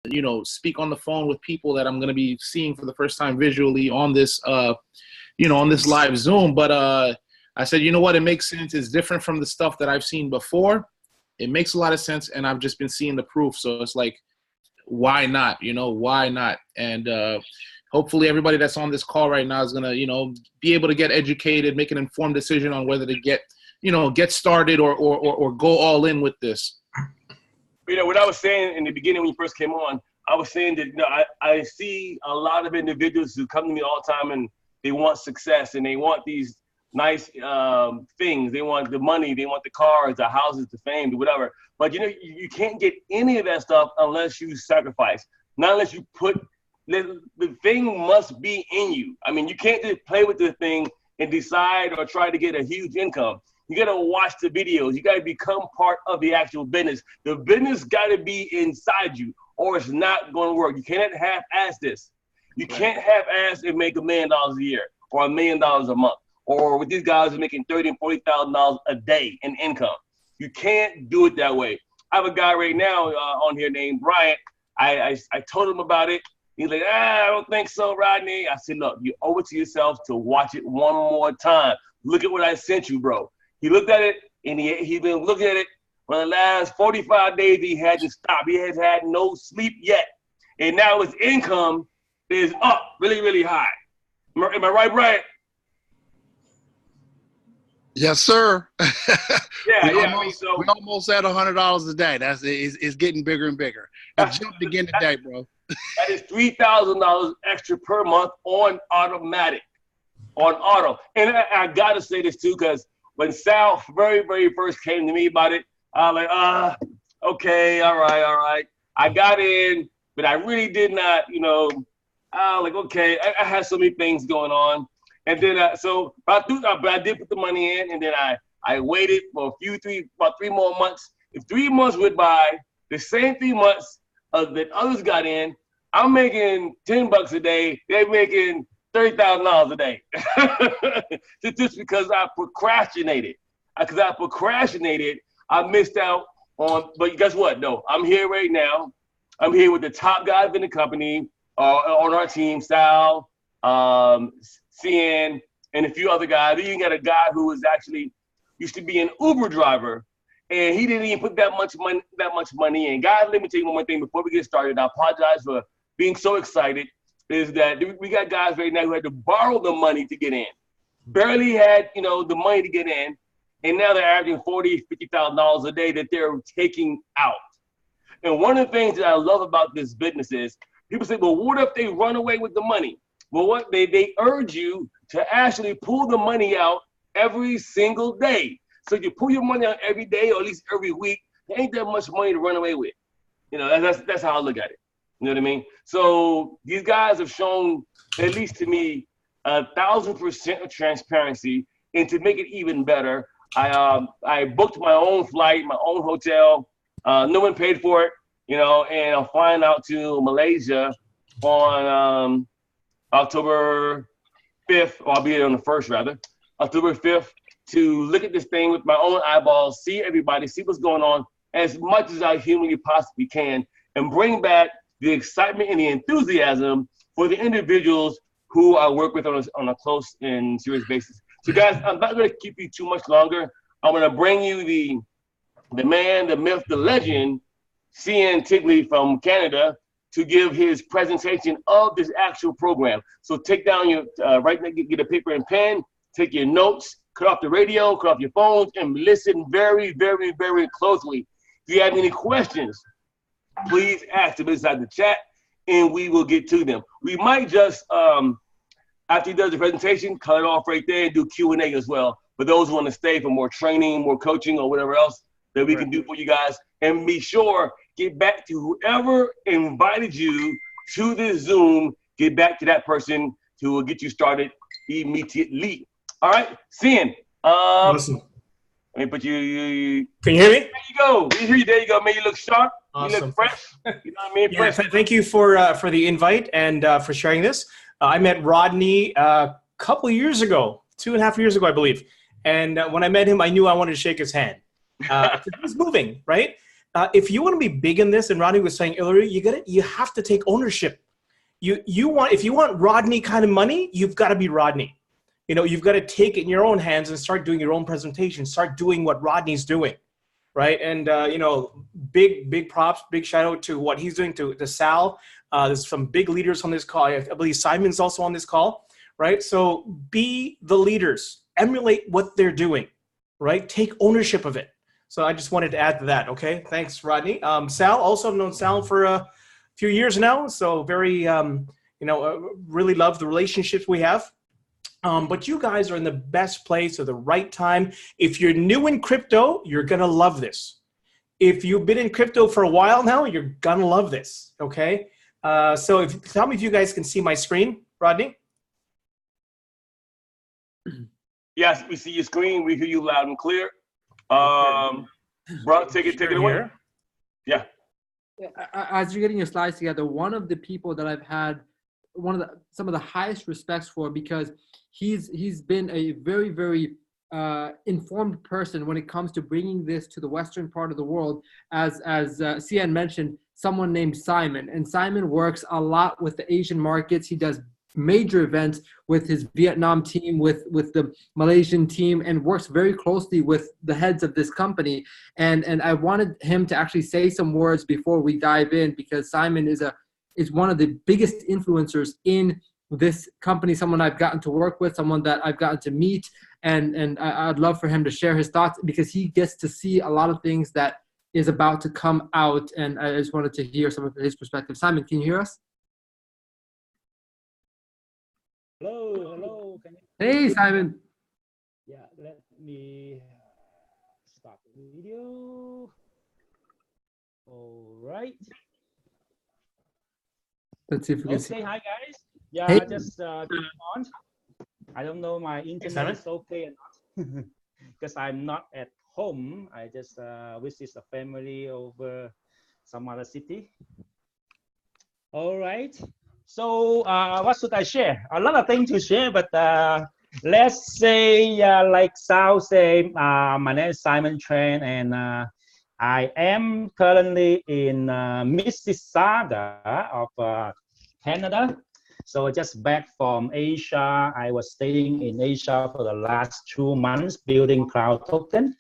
you know, speak on the phone with people that I'm going to be seeing for the first time visually on this, you know, on this live Zoom. But I said, you know what, it makes sense. It's different from the stuff that I've seen before. It makes a lot of sense, and I've just been seeing the proof. So it's like, why not? You know, why not? And hopefully everybody that's on this call right now is going to, you know, be able to get educated, make an informed decision on whether to get, you know, get started or go all in with this. You know, what I was saying in the beginning when you first came on, I was saying that, you know, I see a lot of individuals who come to me all the time and they want success and they want these nice things. They want the money, they want the cars, the houses, the fame, whatever. But, you know, you can't get any of that stuff unless you sacrifice, not unless you put the thing must be in you. I mean, you can't just play with the thing and decide or try to get a huge income. You got to watch the videos. You got to become part of the actual business. The business got to be inside you or it's not going to work. You cannot half-ass this. You can't half-ass and make $1 million a year or $1 million a month, or with these guys are making $30,000 and $40,000 a day in income. You can't do it that way. I have a guy right now on here named Bryant. I told him about it. He's like, I don't think so, Rodney. I said, look, you owe it to yourself to watch it one more time. Look at what I sent you, bro. He looked at it, and he's been looking at it for the last 45 days. He hadn't stopped. He has had no sleep yet. And now his income is up really, really high. Am I right, Bryant? Yes, sir. Yeah, we almost at $100 a day. It's getting bigger and bigger. It jumped again today, bro. That is $3,000 extra per month on automatic, on auto. And I got to say this too, because when Sal very, very first came to me about it, I was like, okay, all right. I got in, but I really did not, you know, like, okay, I had so many things going on. And then, but I did put the money in, and then I waited for about 3 more months. If 3 months went by, the same 3 months that others got in, I'm making $10 a day. They're making $30,000 a day. just because I procrastinated. I missed out on, but guess what? No, I'm here right now. I'm here with the top guys in the company on our team, Sal, CN, and a few other guys. Then you got a guy who was actually used to be an Uber driver, and he didn't even put that much money in. Guys, let me tell you one more thing before we get started. I apologize for being so excited. Is that we got guys right now who had to borrow the money to get in, barely had, you know, the money to get in, and now they're averaging $40,000, $50,000 a day that they're taking out. And one of the things that I love about this business is people say, well, what if they run away with the money? Well, what they urge you to actually pull the money out every single day. So you pull your money out every day, or at least every week. There ain't that much money to run away with. You know, that's how I look at it. You know what I mean? So these guys have shown, at least to me, 1,000% of transparency. And to make it even better, I booked my own flight, my own hotel. No one paid for it, you know, and I'm flying out to Malaysia on October 5th, or I'll be there on the 1st rather, October 5th, to look at this thing with my own eyeballs, see everybody, see what's going on as much as I humanly possibly can, and bring back the excitement and the enthusiasm for the individuals who I work with on a close and serious basis. So guys, I'm not gonna keep you too much longer. I'm gonna bring you the man, the myth, the legend, CN Tigley from Canada, to give his presentation of this actual program. So take down your, right now, get a paper and pen, take your notes, cut off the radio, cut off your phones, and listen very, very, very closely. If you have any questions, please ask them inside the chat, and we will get to them. We might just, after he does the presentation, cut it off right there and do Q&A as well. For those who want to stay for more training, more coaching, or whatever else that we can do for you guys. And be sure, get back to whoever invited you to this Zoom. Get back to that person to get you started immediately. All right, Sin. Awesome. Let me put you. Can you hear me? There you go. There you go, man. You look sharp. Awesome. You look fresh. You know what I mean? Yeah, thank you for the invite and for sharing this. I met Rodney a couple of years ago, 2.5 years ago, I believe. And when I met him, I knew I wanted to shake his hand. He's moving, right? if you want to be big in this, and Rodney was saying earlier, you have to take ownership. If you want Rodney kind of money, you've got to be Rodney. You know, you've got to take it in your own hands and start doing your own presentation. Start doing what Rodney's doing, right? And you know, big props, big shout out to what he's doing to Sal. There's some big leaders on this call. I believe Simon's also on this call, right? So be the leaders, emulate what they're doing, right? Take ownership of it. So I just wanted to add to that. Okay, thanks, Rodney. Sal, also, I've known Sal for a few years now, so very, you know, really love the relationships we have. But you guys are in the best place at the right time. If you're new in crypto, you're gonna love this. If you've been in crypto for a while now, you're gonna love this. Okay. So tell me if you guys can see my screen, Rodney. Yes, we see your screen. We hear you loud and clear. Bro, take it away. Yeah. As you're getting your slides together, one of the people that I've had some of the highest respects for, because he's been a very, very informed person when it comes to bringing this to the Western part of the world. As Cian mentioned, someone named Simon, and Simon works a lot with the Asian markets. He does major events with his Vietnam team, with the Malaysian team, and works very closely with the heads of this company. And I wanted him to actually say some words before we dive in, because Simon is one of the biggest influencers in this company, someone I've gotten to work with, someone that I've gotten to meet, and I'd love for him to share his thoughts, because he gets to see a lot of things that is about to come out, and I just wanted to hear some of his perspective. Simon, can you hear us? Hello. Can you... Hey, Simon. Yeah, let me start the video. All right. Let's see if we can say see. hi, guys. Yeah, Hey. just turn on. I don't know my internet is okay or not, because I'm not at home. I just visit a family over some other city. All right. So what should I share? A lot of things to share, but let's say, like Sal said, my name is Simon Tran, and I am currently in Mississauga of Canada. So just back from Asia. I was staying in Asia for the last 2 months building cloud token.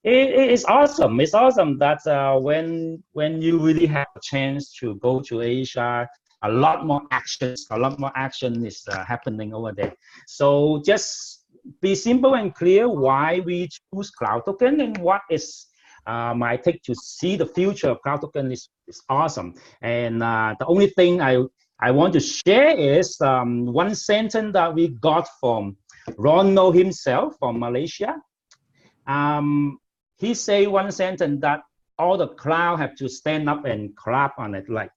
It's awesome. It's awesome that when you really have a chance to go to Asia, a lot more action is happening over there. So just be simple and clear why we choose cloud token and what is my take to see the future of cloud token is awesome. And the only thing I want to share is one sentence that we got from Ronald himself from Malaysia. He say one sentence that all the cloud have to stand up and clap on it, like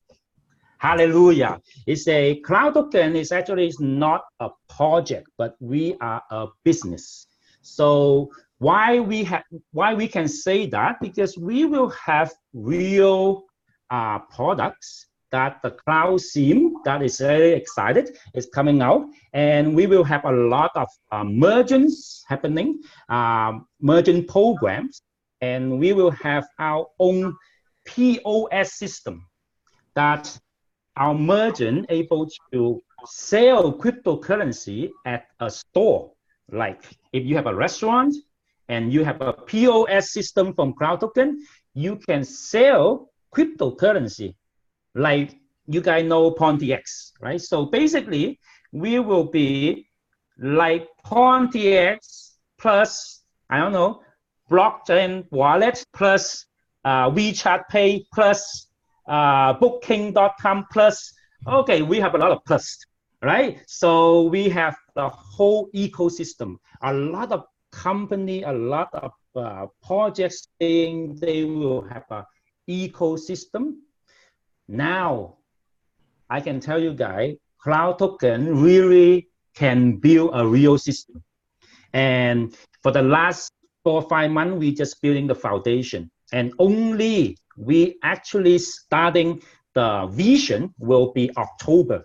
hallelujah. It's a cloud token is actually not a project, but we are a business. So why we can say that? Because we will have real products that the cloud team that is very excited is coming out, and we will have a lot of merchants happening, merchant programs, and we will have our own POS system that our merchant able to sell cryptocurrency at a store. Like if you have a restaurant and you have a POS system from Cloud Token, you can sell cryptocurrency. Like you guys know Pontiacs, right? So basically, we will be like Pontiacs plus, I don't know, blockchain wallet plus WeChat Pay plus Booking.com plus. Okay, we have a lot of plus, right? So we have the whole ecosystem. A lot of company, a lot of projects saying they will have an ecosystem. Now, I can tell you guys, Cloud Token really can build a real system. And for the last 4 or 5 months, we just building the foundation. And only we actually starting the vision will be October.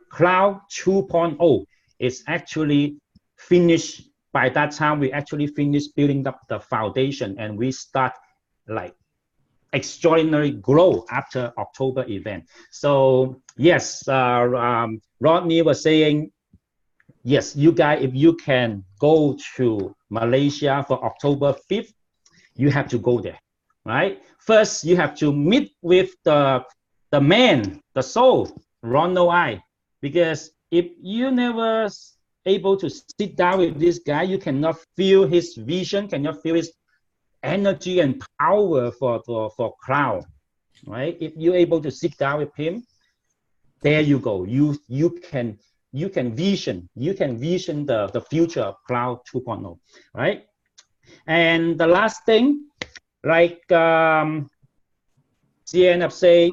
Cloud 2.0 is actually finished. By that time, we actually finished building up the foundation, and we start like extraordinary growth after October event. So yes, Rodney was saying, yes, you guys, if you can go to Malaysia for October 5th, you have to go there, right? First, you have to meet with the man, the soul, Ronald I, because if you never able to sit down with this guy, you cannot feel his vision, cannot feel his energy and power for crowd, right? If you're able to sit down with him, there you go. You can vision the future of cloud 2.0, right? And the last thing, like CNF say,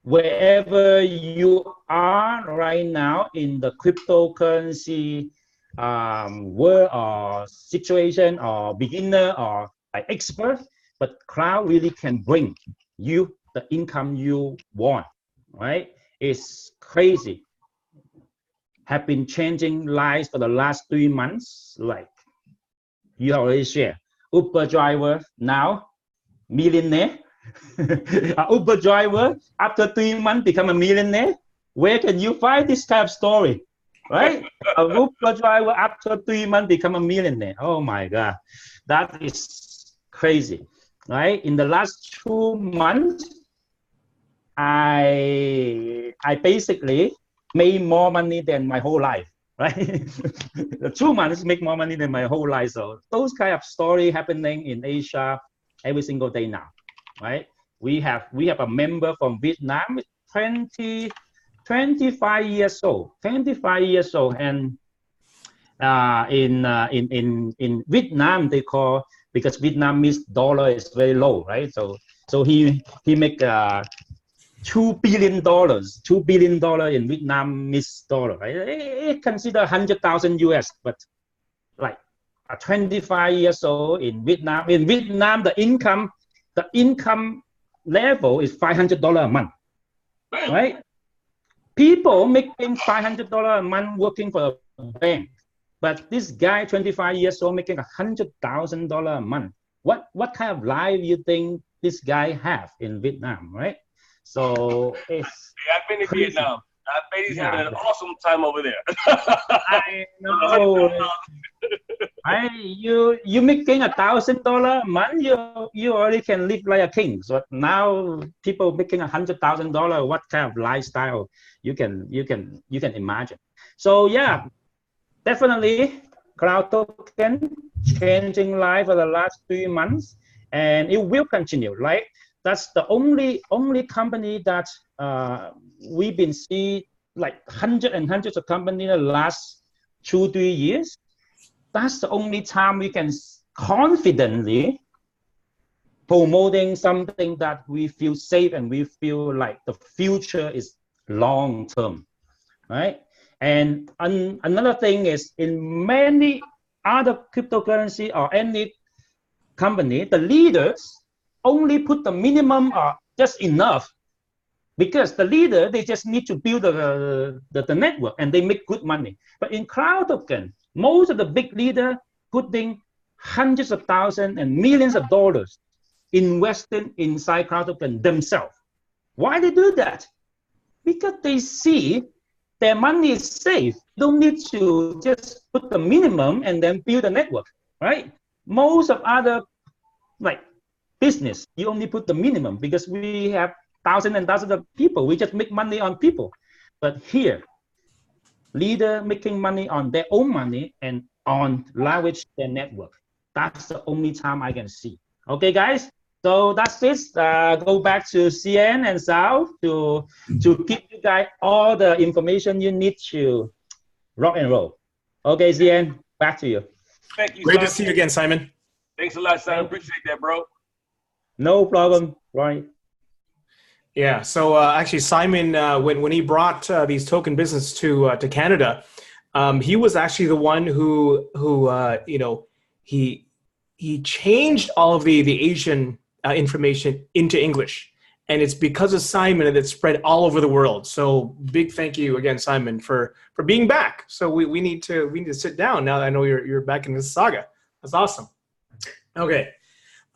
wherever you are right now in the cryptocurrency world or situation or beginner or like expert, but cloud really can bring you the income you want, right? It's crazy. Have been changing lives for the last 3 months. Like you already share, Uber driver now millionaire. An Uber driver after 3 months become a millionaire. Where can you find this kind of story, right? A Uber driver after 3 months become a millionaire. Oh my God, that is crazy, right? In the last 2 months, I basically made more money than my whole life, right? The 2 months make more money than my whole life. So those kind of story happening in Asia every single day now, right? We have a member from Vietnam, 25 years old, and in Vietnam they call, because Vietnamese dollar is very low, right? So he make $2 billion in Vietnamese dollar, right? It consider 100,000 US, but like 25 years old in Vietnam. In Vietnam, the income level is $500 a month, right? People making $500 a month working for a bank, but this guy, 25 years old, making $100,000 a month. What kind of life you think this guy have in Vietnam, right? So it's I've been in Vietnam. I bet he's having an awesome time over there. I know. You making $1,000 a month, you already can live like a king. So now people making $100,000, what kind of lifestyle you can imagine? So yeah, definitely cloud token changing life for the last 3 months, and it will continue, right? That's the only company that we've been seeing, like hundreds and hundreds of companies in the last 2-3 years. That's the only time we can confidently promoting something that we feel safe and we feel like the future is long term, right? And another thing is, in many other cryptocurrency or any company, the leaders only put the minimum or just enough, because the leader, they just need to build the network and they make good money. But in cloud token, most of the big leader putting hundreds of thousands and millions of dollars investing inside cloud token themselves. Why they do that? Because they see their money is safe. You don't need to just put the minimum and then build a network, right? Most of other like business, you only put the minimum because we have thousands and thousands of people. We just make money on people. But here, leader making money on their own money and on leverage their network. That's the only time I can see. Okay, guys. So that's it. Go back to CN and Sao to give you guys all the information you need to rock and roll. Okay, CN, back to you. Thank you. Great Simon. to see you again, Simon. Thanks a lot, Simon. Appreciate that, bro. No problem, right? Yeah. So actually, Simon, when he brought these token business to Canada, he was actually the one who he changed all of the Asian information into English, and it's because of Simon that it's spread all over the world. So big thank you again, Simon, for being back. So we need to sit down now that I know you're back in this saga. That's awesome. Okay.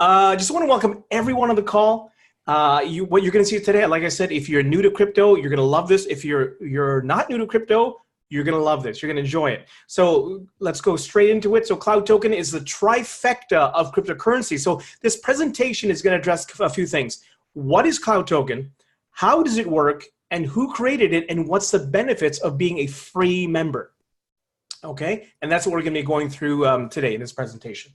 Just want to welcome everyone on the call. What you're going to see today, like I said, if you're new to crypto, you're going to love this. If you're not new to crypto, you're going to love this. You're going to enjoy it. So let's go straight into it. So Cloud Token is the trifecta of cryptocurrency. So this presentation is going to address a few things. What is Cloud Token? How does it work? And who created it? And what's the benefits of being a free member? Okay, and that's what we're going to be going through today in this presentation.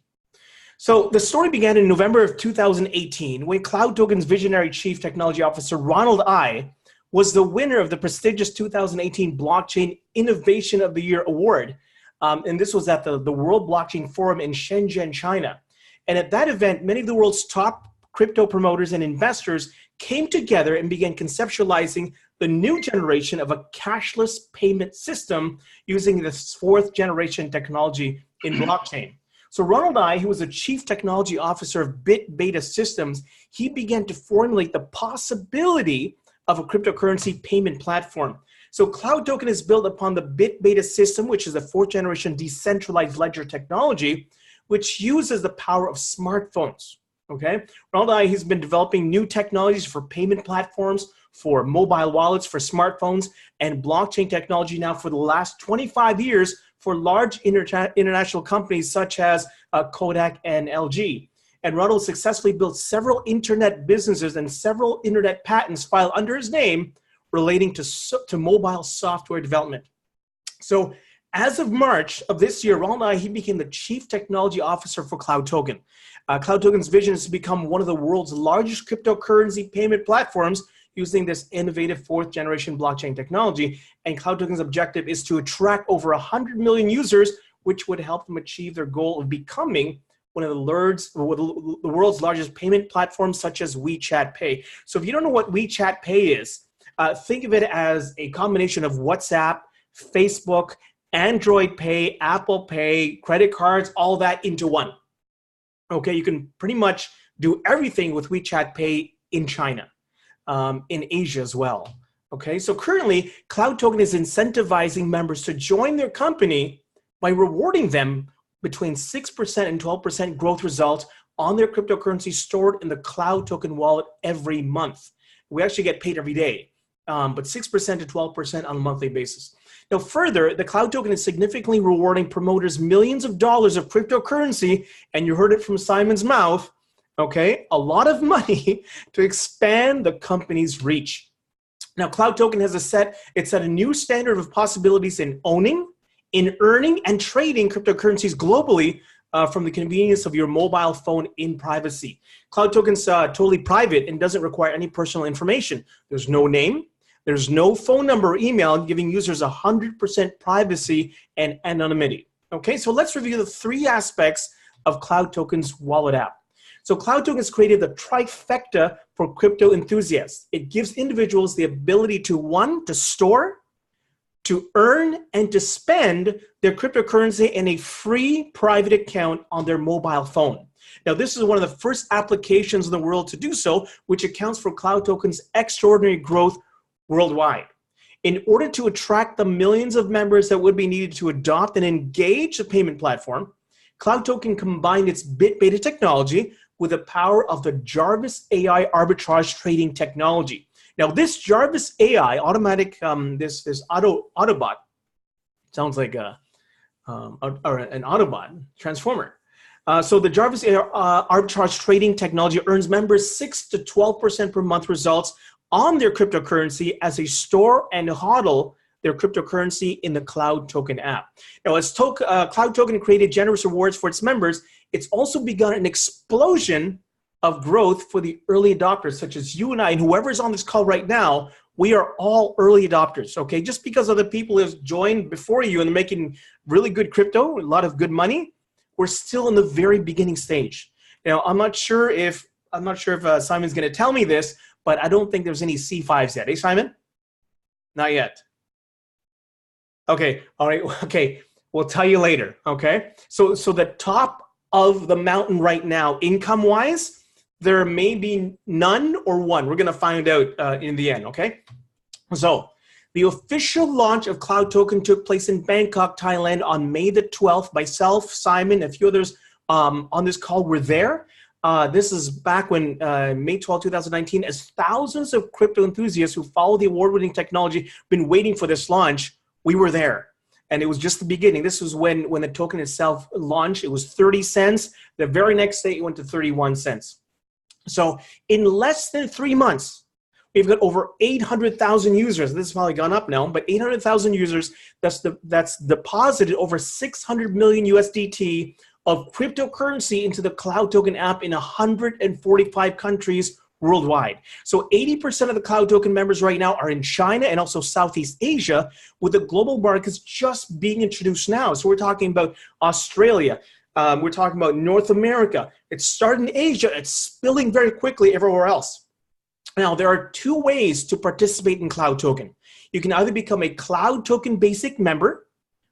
So the story began in November of 2018 when Cloud Token's visionary chief technology officer, Ronald I, was the winner of the prestigious 2018 Blockchain Innovation of the Year Award. And this was at the World Blockchain Forum in Shenzhen, China. And at that event, many of the world's top crypto promoters and investors came together and began conceptualizing the new generation of a cashless payment system using this fourth generation technology in blockchain. So Ronald I, who was the chief technology officer of Beta Systems, he began to formulate the possibility of a cryptocurrency payment platform. So Cloud Token is built upon the Beta system, which is a fourth generation decentralized ledger technology, which uses the power of smartphones. Okay, Ronald I, he's been developing new technologies for payment platforms, for mobile wallets, for smartphones, and blockchain technology now for the last 25 years for large international companies such as Kodak and LG. And Ronald successfully built several internet businesses and several internet patents filed under his name relating to mobile software development. So as of March of this year, Ronald I, he became the chief technology officer for Cloud Token. Cloud Token's vision is to become one of the world's largest cryptocurrency payment platforms using this innovative fourth generation blockchain technology. And Cloud Token's objective is to attract over 100 million users, which would help them achieve their goal of becoming one of the world's largest payment platforms, such as WeChat Pay. So if you don't know what WeChat Pay is, think of it as a combination of WhatsApp, Facebook, Android Pay, Apple Pay, credit cards, all that into one. Okay, you can pretty much do everything with WeChat Pay in China, in Asia as well. Okay, so currently, Cloud Token is incentivizing members to join their company by rewarding them between 6% and 12% growth results on their cryptocurrency stored in the Cloud Token wallet every month. We actually get paid every day, but 6% to 12% on a monthly basis. Now, further, the Cloud Token is significantly rewarding promoters millions of dollars of cryptocurrency, and you heard it from Simon's mouth, okay, a lot of money to expand the company's reach. Now, Cloud Token has set a new standard of possibilities in owning, in earning, and trading cryptocurrencies globally from the convenience of your mobile phone in privacy. Cloud Token's totally private and doesn't require any personal information. There's no name. There's no phone number or email, giving users 100% privacy and anonymity. Okay, so let's review the three aspects of Cloud Token's wallet app. So Cloud Token has created the trifecta for crypto enthusiasts. It gives individuals the ability to, one, to store, to earn, and to spend their cryptocurrency in a free private account on their mobile phone. Now, this is one of the first applications in the world to do so, which accounts for Cloud Token's extraordinary growth worldwide. In order to attract the millions of members that would be needed to adopt and engage the payment platform, Cloud Token combined its Beta technology with the power of the Jarvis AI arbitrage trading technology. Now, this Jarvis AI automatic, this Autobot, sounds like an Autobot transformer. So the Jarvis AI arbitrage trading technology earns members 6 to 12% per month results on their cryptocurrency as they store and hodl their cryptocurrency in the Cloud Token app. Now, as Cloud Token created generous rewards for its members, it's also begun an explosion of growth for the early adopters, such as you and I, and whoever's on this call right now. We are all early adopters, okay? Just because other people have joined before you and are making really good crypto, a lot of good money, we're still in the very beginning stage. Now, I'm not sure if Simon's going to tell me this, but I don't think there's any C5s yet. Hey, Simon? Not yet. Okay, all right, okay. We'll tell you later, okay? So the top of the mountain right now, income-wise, there may be none or one. We're going to find out in the end, okay? So the official launch of Cloud Token took place in Bangkok, Thailand on May the 12th. Myself, Simon, a few others on this call were there. This is back when May 12, 2019, as thousands of crypto enthusiasts who follow the award-winning technology been waiting for this launch, we were there. And it was just the beginning. This was when the token itself launched. It was 30 cents. The very next day, it went to 31 cents. So in less than 3 months, we've got over 800,000 users. This has probably gone up now, but 800,000 users that's deposited over 600 million USDT of cryptocurrency into the Cloud Token app in 145 countries worldwide. So 80% of the Cloud Token members right now are in China and also Southeast Asia, with the global markets just being introduced now. So we're talking about Australia. We're talking about North America. It's starting in Asia. It's spilling very quickly everywhere else. Now, there are 2 ways to participate in Cloud Token. You can either become a Cloud Token basic member,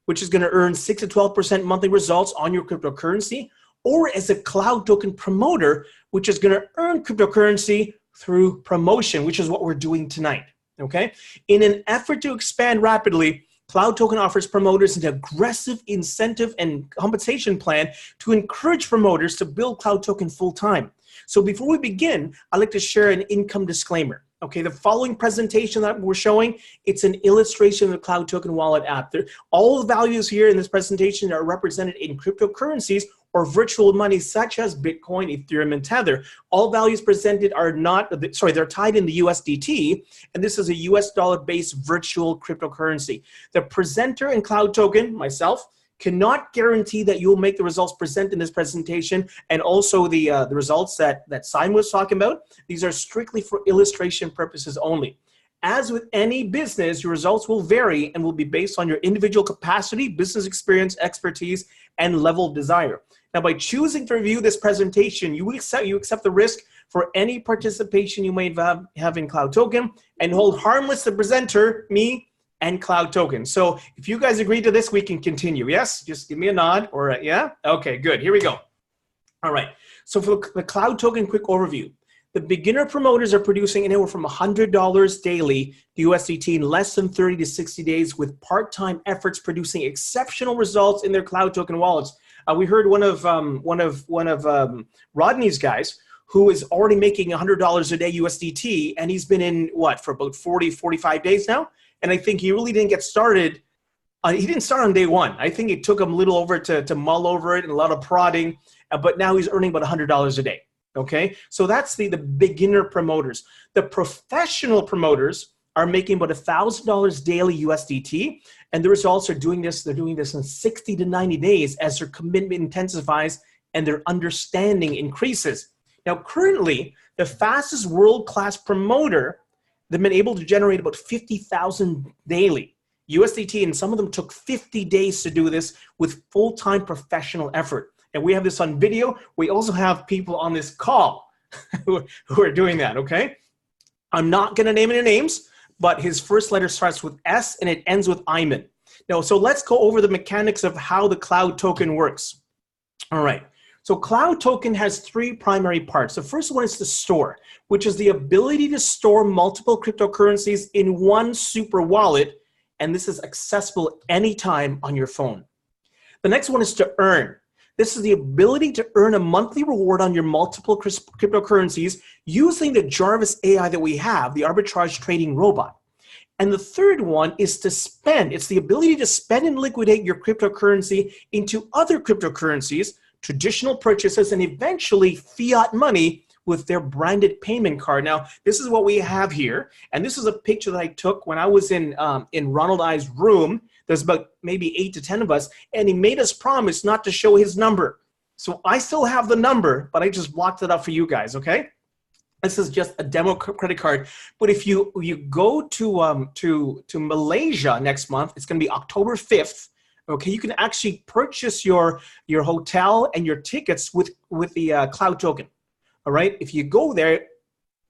which is going to earn 6 to 12% monthly results on your cryptocurrency, or as a Cloud Token promoter, which is going to earn cryptocurrency through promotion, which is what we're doing tonight, okay? In an effort to expand rapidly, Cloud Token offers promoters an aggressive incentive and compensation plan to encourage promoters to build Cloud Token full-time. So before we begin, I'd like to share an income disclaimer. Okay, the following presentation that we're showing, it's an illustration of the Cloud Token Wallet app. All the values here in this presentation are represented in cryptocurrencies or virtual money such as Bitcoin, Ethereum, and Tether. All values presented are they're tied in the USDT, and this is a US dollar-based virtual cryptocurrency. The presenter in Cloud Token, myself, cannot guarantee that you'll make the results presented in this presentation, and also the results that Simon was talking about. These are strictly for illustration purposes only. As with any business, your results will vary and will be based on your individual capacity, business experience, expertise, and level of desire. Now, by choosing to review this presentation, you accept the risk for any participation you may have in Cloud Token and hold harmless the presenter, me, and Cloud Token. So if you guys agree to this, we can continue. Yes? Just give me a nod or a yeah? Okay, good. Here we go. All right. So for the Cloud Token quick overview, the beginner promoters are producing anywhere from $100 daily USDT in less than 30 to 60 days, with part-time efforts producing exceptional results in their Cloud Token wallets. We heard one of Rodney's guys who is already making $100 a day USDT, and he's been in for about 40, 45 days now. And I think he really didn't get started. He didn't start on day one. I think it took him a little over to mull over it and a lot of prodding, but now he's earning about $100 a day. Okay, so that's the beginner promoters. The professional promoters are making about $1,000 daily USDT, and the results are doing this. They're doing this in 60 to 90 days as their commitment intensifies and their understanding increases. Now, currently, the fastest world-class promoter, they've been able to generate about 50,000 daily USDT, and some of them took 50 days to do this with full-time professional effort. And we have this on video. We also have people on this call who are doing that, okay? I'm not going to name any names, but his first letter starts with S and it ends with Iman. Now, so let's go over the mechanics of how the Cloud Token works. All right. So Cloud Token has 3 primary parts. The first one is the store, which is the ability to store multiple cryptocurrencies in one super wallet, and this is accessible anytime on your phone. The next one is to earn. This is the ability to earn a monthly reward on your multiple cryptocurrencies using the Jarvis AI that we have, the arbitrage trading robot. And the third one is to spend. It's the ability to spend and liquidate your cryptocurrency into other cryptocurrencies, traditional purchases, and eventually fiat money with their branded payment card. Now, this is what we have here. And this is a picture that I took when I was in Ronald I's room. There's about maybe 8 to 10 of us, and he made us promise not to show his number. So I still have the number, but I just blocked it up for you guys, okay? This is just a demo credit card. But if you go to Malaysia next month, it's going to be October 5th. Okay, you can actually purchase your hotel and your tickets with the Cloud Token. All right, if you go there,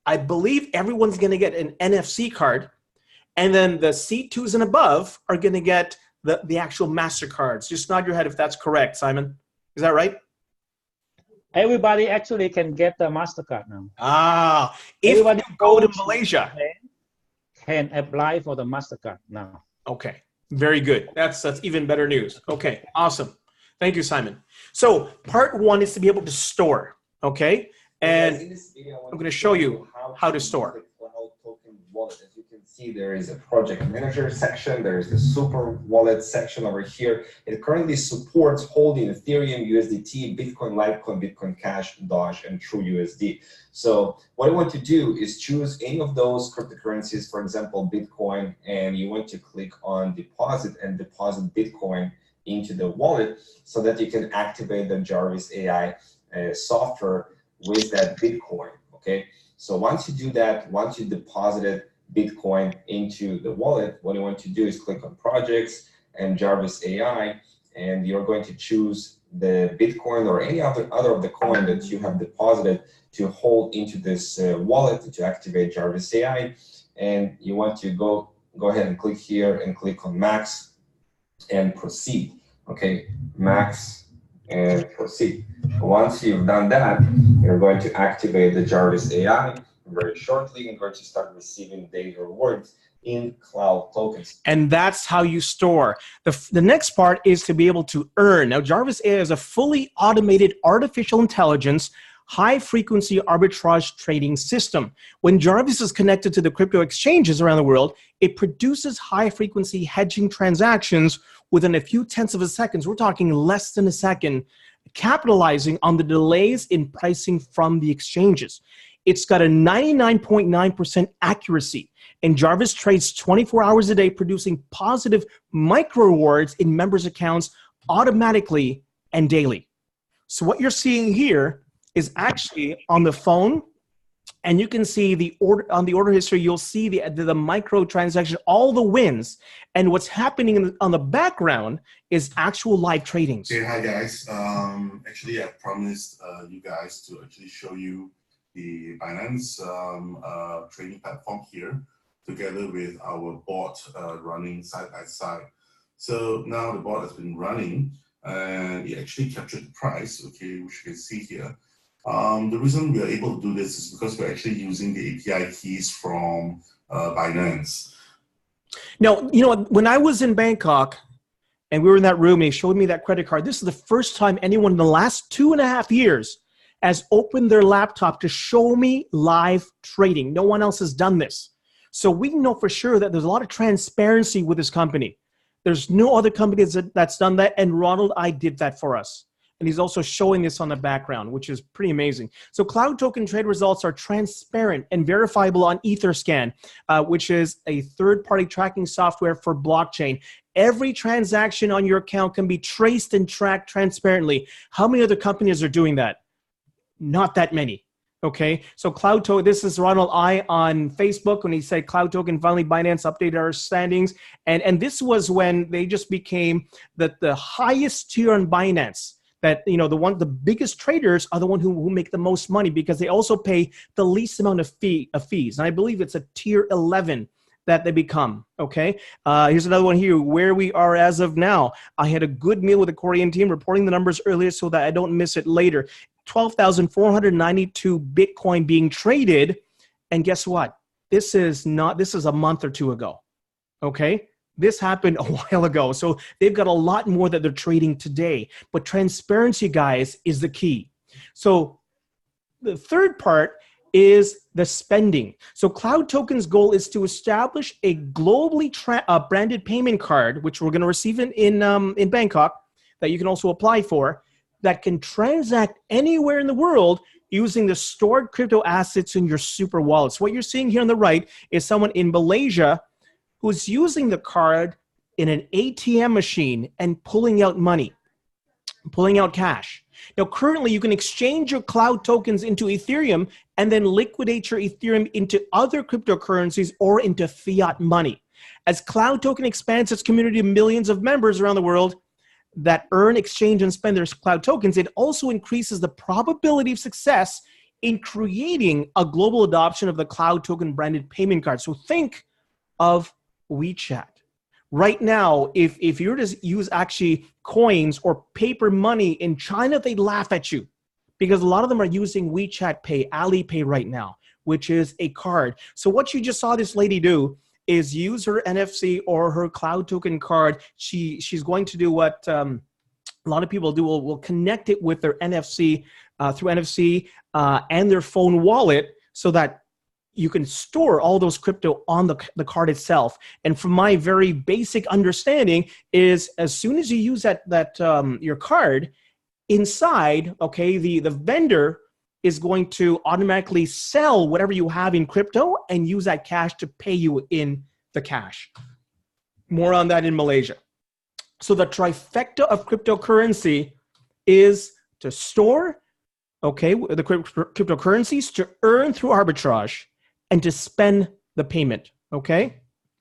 I believe everyone's going to get an NFC card. And then the C2s and above are going to get the actual MasterCards. Just nod your head if that's correct, Simon. Is that right? Everybody actually can get the MasterCard now. Ah, if you go to Malaysia. Can apply for the MasterCard now. Okay, very good. That's even better news. Okay, awesome. Thank you, Simon. So part 1 is to be able to store. Okay, and in this video, I'm going to show you how to store. use the Cloud Token wallet. As you can see, there is a project manager section. There is the super wallet section over here. It currently supports holding Ethereum, USDT, Bitcoin, Litecoin, Bitcoin Cash, Doge, and True USD. So what I want to do is choose any of those cryptocurrencies, for example, Bitcoin, and you want to click on deposit and deposit Bitcoin into the wallet so that you can activate the Jarvis AI software with that Bitcoin. Okay, so once you do that, once you deposited Bitcoin into the wallet, what you want to do is click on projects and Jarvis AI, and you're going to choose the Bitcoin or any other of the coin that you have deposited to hold into this wallet to activate Jarvis AI. And you want to go ahead and click here and click on max and proceed. Okay, max and proceed. Once you've done that, you're going to activate the Jarvis AI. Very shortly, you're going to start receiving daily rewards in Cloud Tokens. And that's how you store. The next part is to be able to earn. Now, Jarvis AI is a fully automated artificial intelligence, high-frequency arbitrage trading system. When Jarvis is connected to the crypto exchanges around the world, it produces high-frequency hedging transactions within a few tenths of a second. We're talking less than a second, capitalizing on the delays in pricing from the exchanges. It's got a 99.9% accuracy, and Jarvis trades 24 hours a day, producing positive micro rewards in members' accounts automatically and daily. So what you're seeing here is actually on the phone, and you can see the order on the order history. You'll see the micro transaction, all the wins, and what's happening on the background is actual live tradings. Okay, hi guys. Actually, I promised you guys to actually show you the Binance trading platform here, together with our bot running side by side. So now the bot has been running, and it actually captured the price, okay, which you can see here. The reason we are able to do this is because we're actually using the API keys from Binance. Now, you know, when I was in Bangkok and we were in that room and he showed me that credit card, this is the first time anyone in the last 2.5 years has opened their laptop to show me live trading. No one else has done this. So we know for sure that there's a lot of transparency with this company. There's no other company that's done that, and Ronald I did that for us. And he's also showing this on the background, which is pretty amazing. So Cloud Token trade results are transparent and verifiable on Etherscan, which is a third-party tracking software for blockchain. Every transaction on your account can be traced and tracked transparently. How many other companies are doing that? Not that many. Okay, so Cloud Token, this is Ronald I on Facebook when he said Cloud Token finally Binance updated our standings. And this was when they just became the highest tier on Binance. That, you know, the biggest traders are the one who make the most money because they also pay the least amount of fees. And I believe it's a tier 11 that they become. Okay, here's another one here, where we are as of now. I had a good meal with the Korean team, reporting the numbers earlier so that I don't miss it later. 12,492 Bitcoin being traded. And guess what? This is a month or two ago. Okay, this happened a while ago. So they've got a lot more that they're trading today. But transparency, guys, is the key. So the third part is the spending. So Cloud Token's goal is to establish a globally branded payment card, which we're going to receive in Bangkok, that you can also apply for, that can transact anywhere in the world using the stored crypto assets in your super wallets. What you're seeing here on the right is someone in Malaysia who's using the card in an ATM machine and pulling out money, pulling out cash. Now, currently, you can exchange your Cloud Tokens into Ethereum and then liquidate your Ethereum into other cryptocurrencies or into fiat money. As Cloud Token expands its community of millions of members around the world that earn, exchange, and spend their Cloud Tokens, it also increases the probability of success in creating a global adoption of the Cloud Token branded payment card. So think of WeChat. Right now, if you were to use actually coins or paper money in China, they'd laugh at you because a lot of them are using WeChat Pay, Alipay right now, which is a card. So what you just saw this lady do is use her NFC or her Cloud Token card. She's going to do what a lot of people do will connect it with their NFC through NFC and their phone wallet so that you can store all those crypto on the card itself. And from my very basic understanding is as soon as you use your card inside, okay, the vendor is going to automatically sell whatever you have in crypto and use that cash to pay you in the cash. More on that in Malaysia. So the trifecta of cryptocurrency is to store, okay, the cryptocurrencies, to earn through arbitrage, and to spend the payment, okay?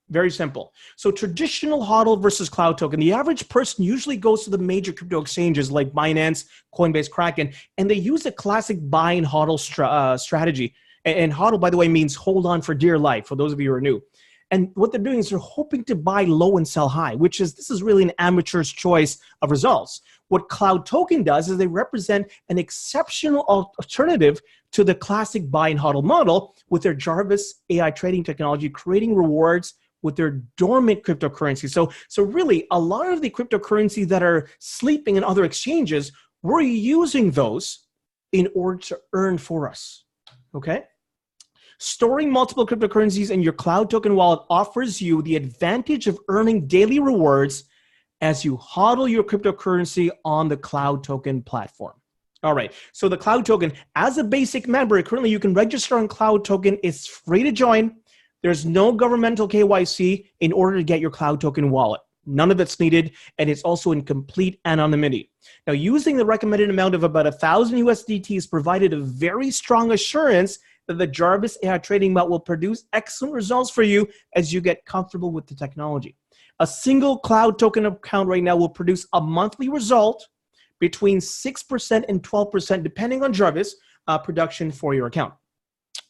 Very simple. So traditional HODL versus cloud token. The average person usually goes to the major crypto exchanges like Binance, Coinbase, Kraken, and they use a classic buy and HODL strategy. And HODL, by the way, means hold on for dear life, for those of you who are new. And what they're doing is they're hoping to buy low and sell high, this is really an amateur's choice of results. What Cloud Token does is they represent an exceptional alternative to the classic buy and HODL model with their Jarvis AI trading technology, creating rewards with their dormant cryptocurrency. So really, a lot of the cryptocurrencies that are sleeping in other exchanges, we're using those in order to earn for us, okay? Storing multiple cryptocurrencies in your Cloud Token wallet offers you the advantage of earning daily rewards as you HODL your cryptocurrency on the Cloud Token platform. All right, so the Cloud Token, as a basic member, currently you can register on Cloud Token. It's free to join. There's no governmental KYC in order to get your Cloud Token wallet. None of it's needed, and it's also in complete anonymity. Now, using the recommended amount of about 1,000 USDT has provided a very strong assurance that the Jarvis AI trading bot will produce excellent results for you as you get comfortable with the technology. A single Cloud Token account right now will produce a monthly result between 6% and 12%, depending on Jarvis production for your account.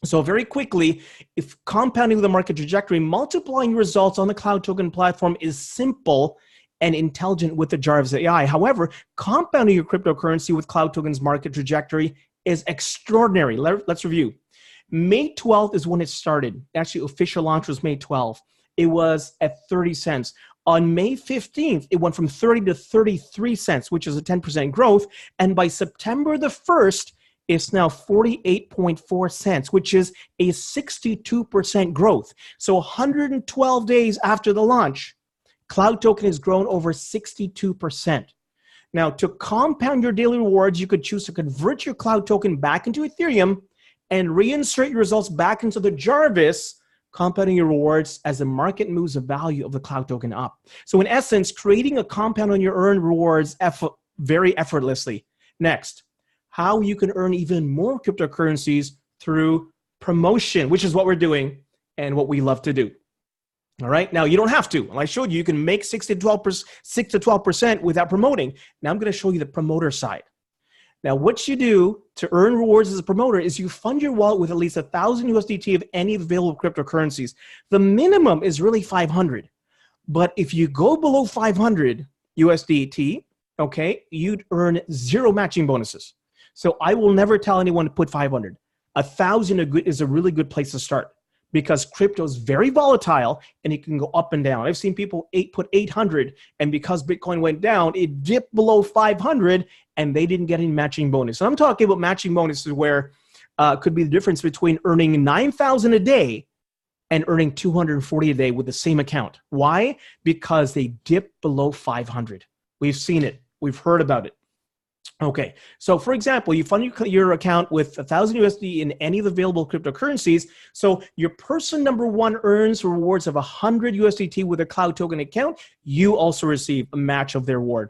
So very quickly, if compounding the market trajectory, multiplying results on the Cloud Token platform is simple and intelligent with the Jarvis AI. However, compounding your cryptocurrency with Cloud Token's market trajectory is extraordinary. Let's review. May 12th is when it started. Actually, official launch was May 12th. It was at 30 cents. On May 15th, it went from 30 to 33 cents, which is a 10% growth. And by September the 1st, it's now 48.4 cents, which is a 62% growth. So 112 days after the launch, Cloud Token has grown over 62%. Now, to compound your daily rewards, you could choose to convert your Cloud Token back into Ethereum and reinsert your results back into the Jarvis, compounding your rewards as the market moves the value of the Cloud Token up. So in essence, creating a compound on your earned rewards very effortlessly. Next, how you can earn even more cryptocurrencies through promotion, which is what we're doing and what we love to do. All right, now you don't have to. I showed you, you can make 6 to 12% without promoting. Now I'm going to show you the promoter side. Now, what you do to earn rewards as a promoter is you fund your wallet with at least 1,000 USDT of any available cryptocurrencies. The minimum is really 500. But if you go below 500 USDT, okay, you'd earn 0 matching bonuses. So I will never tell anyone to put 500. 1,000 is a really good place to start because crypto is very volatile and it can go up and down. I've seen people put 800, and because Bitcoin went down, it dipped below 500 and they didn't get any matching bonus. And I'm talking about matching bonuses where could be the difference between earning 9,000 a day and earning 240 a day with the same account. Why? Because they dip below 500. We've seen it. We've heard about it. Okay, so for example, you fund your account with 1,000 USD in any of the available cryptocurrencies. So your person number 1 earns rewards of 100 USDT with a Cloud Token account. You also receive a match of their reward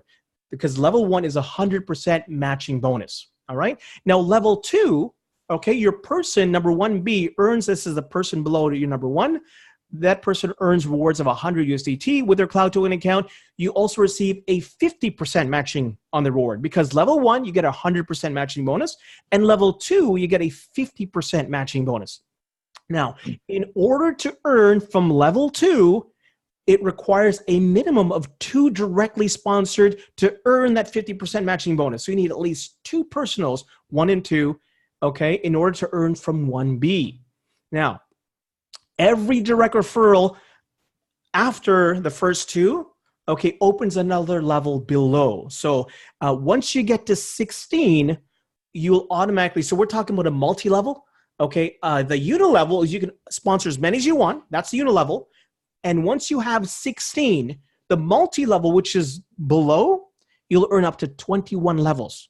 because level 1 is 100% matching bonus. All right. Now level 2, okay, your person number 1B earns, this is the person below your number 1. That person earns rewards of 100 USDT with their Cloud Token account. You also receive a 50% matching on the reward because level 1, you get a 100% matching bonus, and level 2, you get a 50% matching bonus. Now, in order to earn from level 2, it requires a minimum of 2 directly sponsored to earn that 50% matching bonus. So you need at least 2 personals, 1 and 2, okay, in order to earn from 1B. Now, every direct referral after the first 2, okay, opens another level below. So once you get to 16, you'll automatically, so we're talking about a multi-level. Okay, the uni-level is you can sponsor as many as you want. That's the uni-level. And once you have 16, the multi-level, which is below, you'll earn up to 21 levels.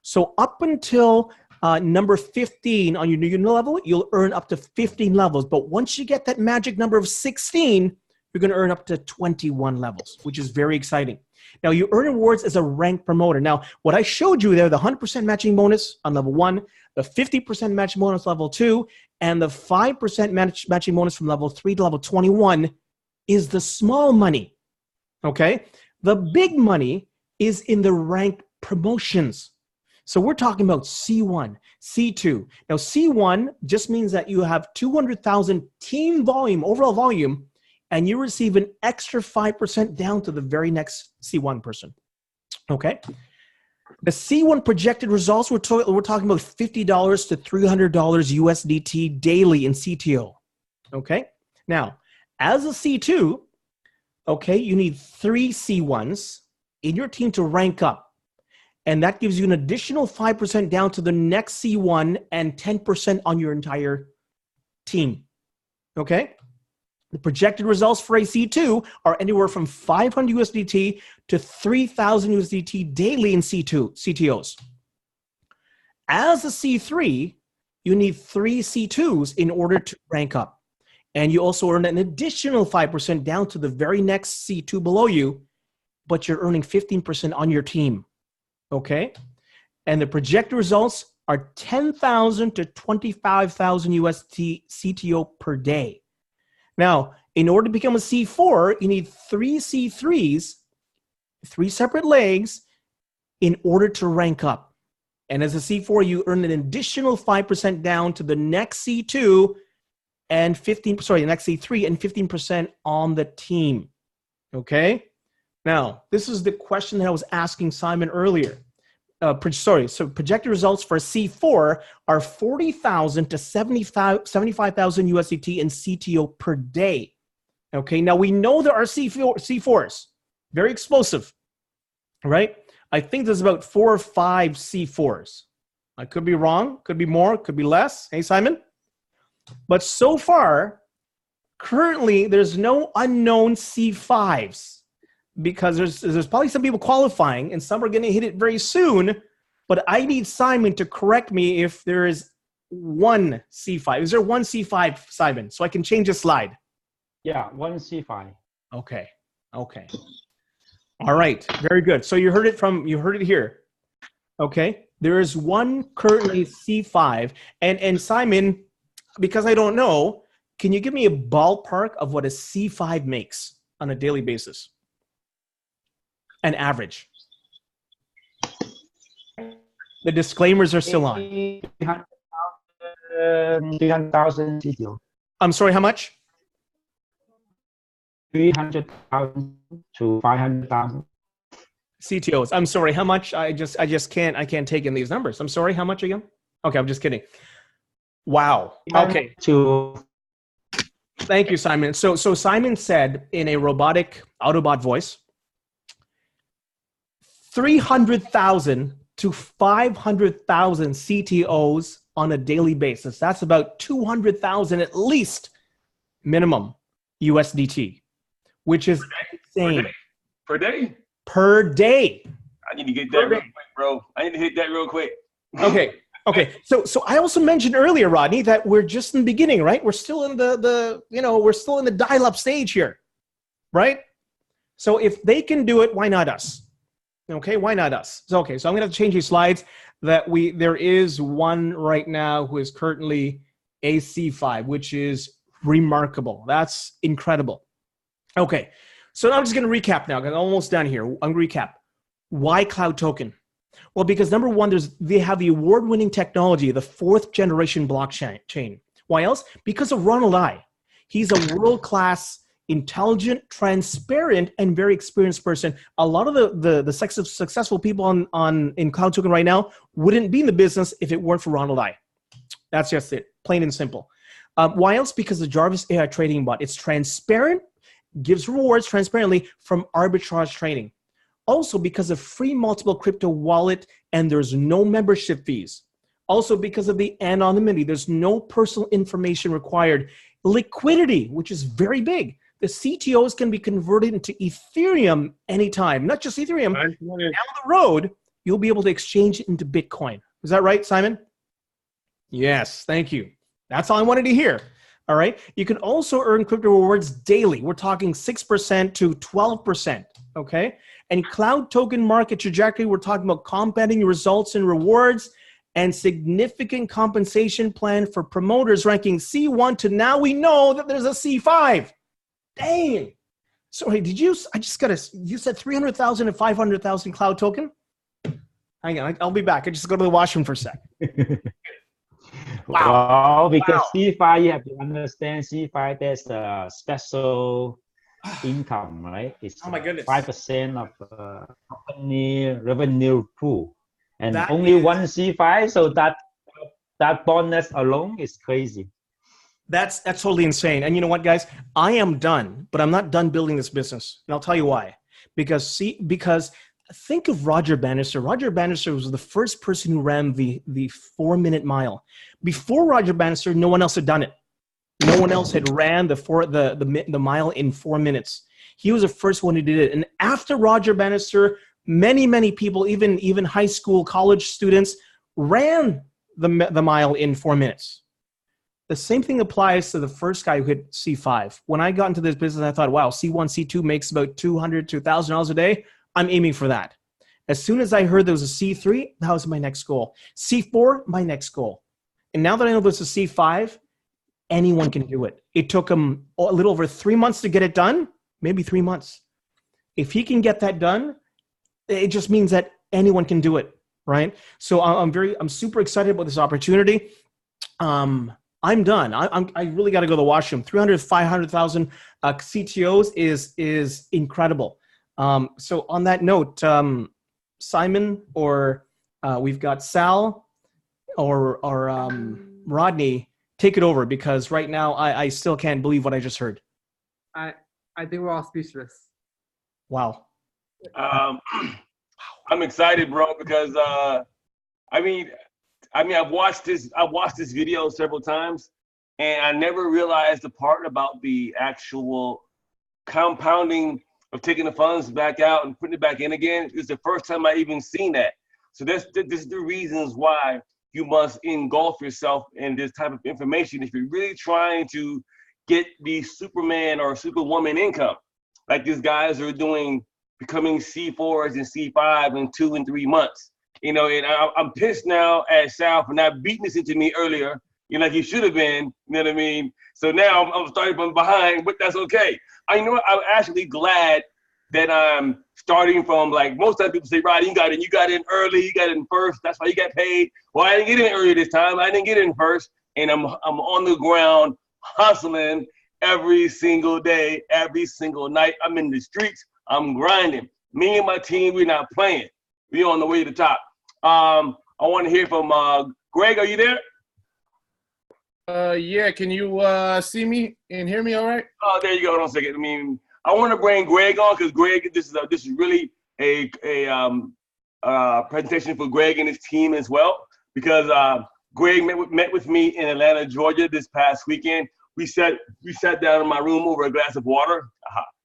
So up until number 15 on your uni-level, you'll earn up to 15 levels. But once you get that magic number of 16, you're going to earn up to 21 levels, which is very exciting. Now, you earn rewards as a rank promoter. Now, what I showed you there, the 100% matching bonus on level 1, the 50% matching bonus level 2, and the 5% matching bonus from level 3 to level 21 is the small money, okay? The big money is in the rank promotions. So we're talking about C1, C2. Now, C1 just means that you have 200,000 team volume, overall volume, and you receive an extra 5% down to the very next C1 person, okay? The C1 projected results, we're talking about $50 to $300 USDT daily in CTO, okay? Now, as a C2, okay, you need 3 C1s in your team to rank up, and that gives you an additional 5% down to the next C1 and 10% on your entire team, okay? The projected results for a C2 are anywhere from 500 USDT to 3,000 USDT daily in CTOs. As a C3, you need 3 C2s in order to rank up. And you also earn an additional 5% down to the very next C2 below you, but you're earning 15% on your team, okay? And the projected results are 10,000 to 25,000 USD CTO per day. Now, in order to become a C4, you need 3 C3s, 3 separate legs, in order to rank up. And as a C4, you earn an additional 5% down to the next C2 and the next C3 and 15% on the team. Okay? Now, this is the question that I was asking Simon earlier. So projected results for C4 are 40,000 to 75,000 USDT in CTO per day. Okay, now we know there are C4s, very explosive, right? I think there's about 4 or 5 C4s. I could be wrong, could be more, could be less. Hey, Simon? But so far, currently, there's no unknown C5s. Because there's probably some people qualifying and some are going to hit it very soon, but I need Simon to correct me if there is one C5. Is there one C5, Simon? So I can change the slide. Yeah, one C5. Okay. Okay. All right. Very good. So you heard it here. Okay. There is one currently C5. And Simon, because I don't know, can you give me a ballpark of what a C5 makes on a daily basis? An average. The disclaimers are still on. 300,000 CTO. I'm sorry, how much? 300,000 to 500,000. CTOs. I'm sorry, how much? I can't take in these numbers. I'm sorry, how much again? Okay, I'm just kidding. Wow. Okay. Thank you, Simon. So Simon said in a robotic Autobot voice, 300,000 to 500,000 CTOs on a daily basis. That's about 200,000 at least minimum USDT, which is insane. Per day? Per day. I need to get that real quick, bro. I need to hit that real quick. Okay. Okay. So I also mentioned earlier, Rodney, that we're just in the beginning, right? We're still in we're still in the dial-up stage here, right? So if they can do it, why not us? Okay, why not us? So, okay, so I'm gonna have to change these slides. There is one right now who is currently a C5, which is remarkable. That's incredible. Okay, so now I'm just gonna recap now, because I'm almost done here. I'm gonna recap. Why Cloud Token? Well, because number one, they have the award-winning technology, the 4th generation blockchain. Why else? Because of Ronald I. He's a world-class, intelligent, transparent, and very experienced person. A lot of the successful people in Cloud Token right now wouldn't be in the business if it weren't for Ronald I. That's just it, plain and simple. Why else? Because the Jarvis AI trading bot, it's transparent, gives rewards transparently from arbitrage trading. Also, because of free multiple crypto wallet and there's no membership fees. Also, because of the anonymity, there's no personal information required. Liquidity, which is very big. The CTOs can be converted into Ethereum anytime, not just Ethereum. Down the road, you'll be able to exchange it into Bitcoin. Is that right, Simon? Yes, thank you. That's all I wanted to hear. All right. You can also earn crypto rewards daily. We're talking 6% to 12%. Okay. And cloud token market trajectory, we're talking about compounding results and rewards and significant compensation plan for promoters ranking C1 to now we know that there's a C5. Dang. Sorry, you said 300,000 and 500,000 cloud token? Hang on, I'll be back. I just go to the washroom for a sec. Wow. Well, because C5, you have to understand C5, there's a special income, right? It's oh my goodness. 5% of company revenue pool. And that only one C5, so that bonus alone is crazy. That's totally insane. And you know what, guys? I am done, but I'm not done building this business. And I'll tell you why. Because think of Roger Bannister. Roger Bannister was the first person who ran the 4-minute mile. Before Roger Bannister, no one else had done it. No one else had ran the mile in 4 minutes. He was the first one who did it. And after Roger Bannister, many people, even high school, college students, ran the mile in 4 minutes. The same thing applies to the first guy who hit C5. When I got into this business, I thought, wow, C1, C2 makes about $200 to $1,000 a day. I'm aiming for that. As soon as I heard there was a C3, that was my next goal. C4, my next goal. And now that I know there's a C5, anyone can do it. It took him a little over 3 months to get it done, maybe 3 months. If he can get that done, it just means that anyone can do it, right? So I'm super excited about this opportunity. I'm done. I really got to go to the washroom. 300, 500,000 CTOs is incredible. So on that note, Simon or we've got Sal or Rodney, take it over because right now I still can't believe what I just heard. I think we're all speechless. Wow. I'm excited, bro, because I've watched this video several times, and I never realized the part about the actual compounding of taking the funds back out and putting it back in again. It's the first time I even seen that. So this is the reasons why you must engulf yourself in this type of information if you're really trying to get the Superman or Superwoman income, like these guys are doing, becoming C4s and C5 in 2 and 3 months. You know, and I'm pissed now at Sal for not beating this into me earlier, like he should have been, you know what I mean? So now I'm starting from behind, but that's okay. I'm actually glad that I'm starting from, like, most times people say, right, you got in early, you got in first, that's why you got paid. Well, I didn't get in early this time, I didn't get in first, and I'm on the ground hustling every single day, every single night. I'm in the streets, I'm grinding. Me and my team, we're not playing. We're on the way to the top. I want to hear from Greg. Are you there? Yeah. Can you see me and hear me all right? Oh, there you go. Hold on a second. I want to bring Greg on because Greg, this is really a presentation for Greg and his team as well, because Greg met with me in Atlanta, Georgia this past weekend. We sat down in my room over a glass of water.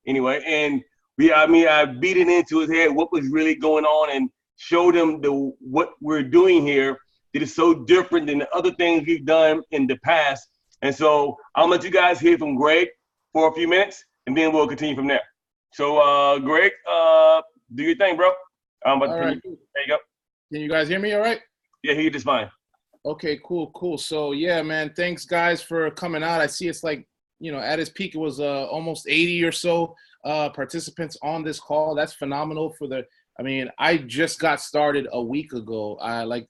Anyway, and I beat it into his head what was really going on and showed him what we're doing here. It is so different than the other things we've done in the past. And so I'll let you guys hear from Greg for a few minutes, and then we'll continue from there. So Greg, do your thing, bro. All right. There you go. Can you guys hear me all right? Yeah, hear you just fine. Okay, cool. So yeah, man, thanks guys for coming out. I see it's like, at its peak, it was almost 80 or so participants on this call. That's phenomenal I just got started a week ago.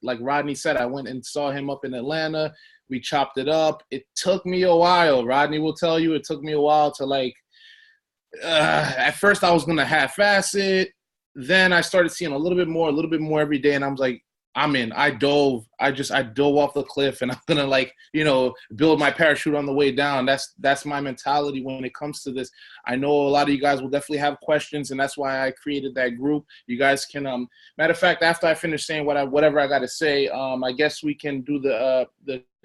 Like Rodney said, I went and saw him up in Atlanta. We chopped it up. It took me a while. Rodney will tell you it took me a while to at first I was going to half-ass it. Then I started seeing a little bit more every day. And I was like, I'm in. I dove off the cliff, and I'm gonna, like, you know, build my parachute on the way down. That's my mentality when it comes to this. I know a lot of you guys will definitely have questions, and that's why I created that group. You guys can, matter of fact, after I finish saying whatever I got to say, I guess we can do the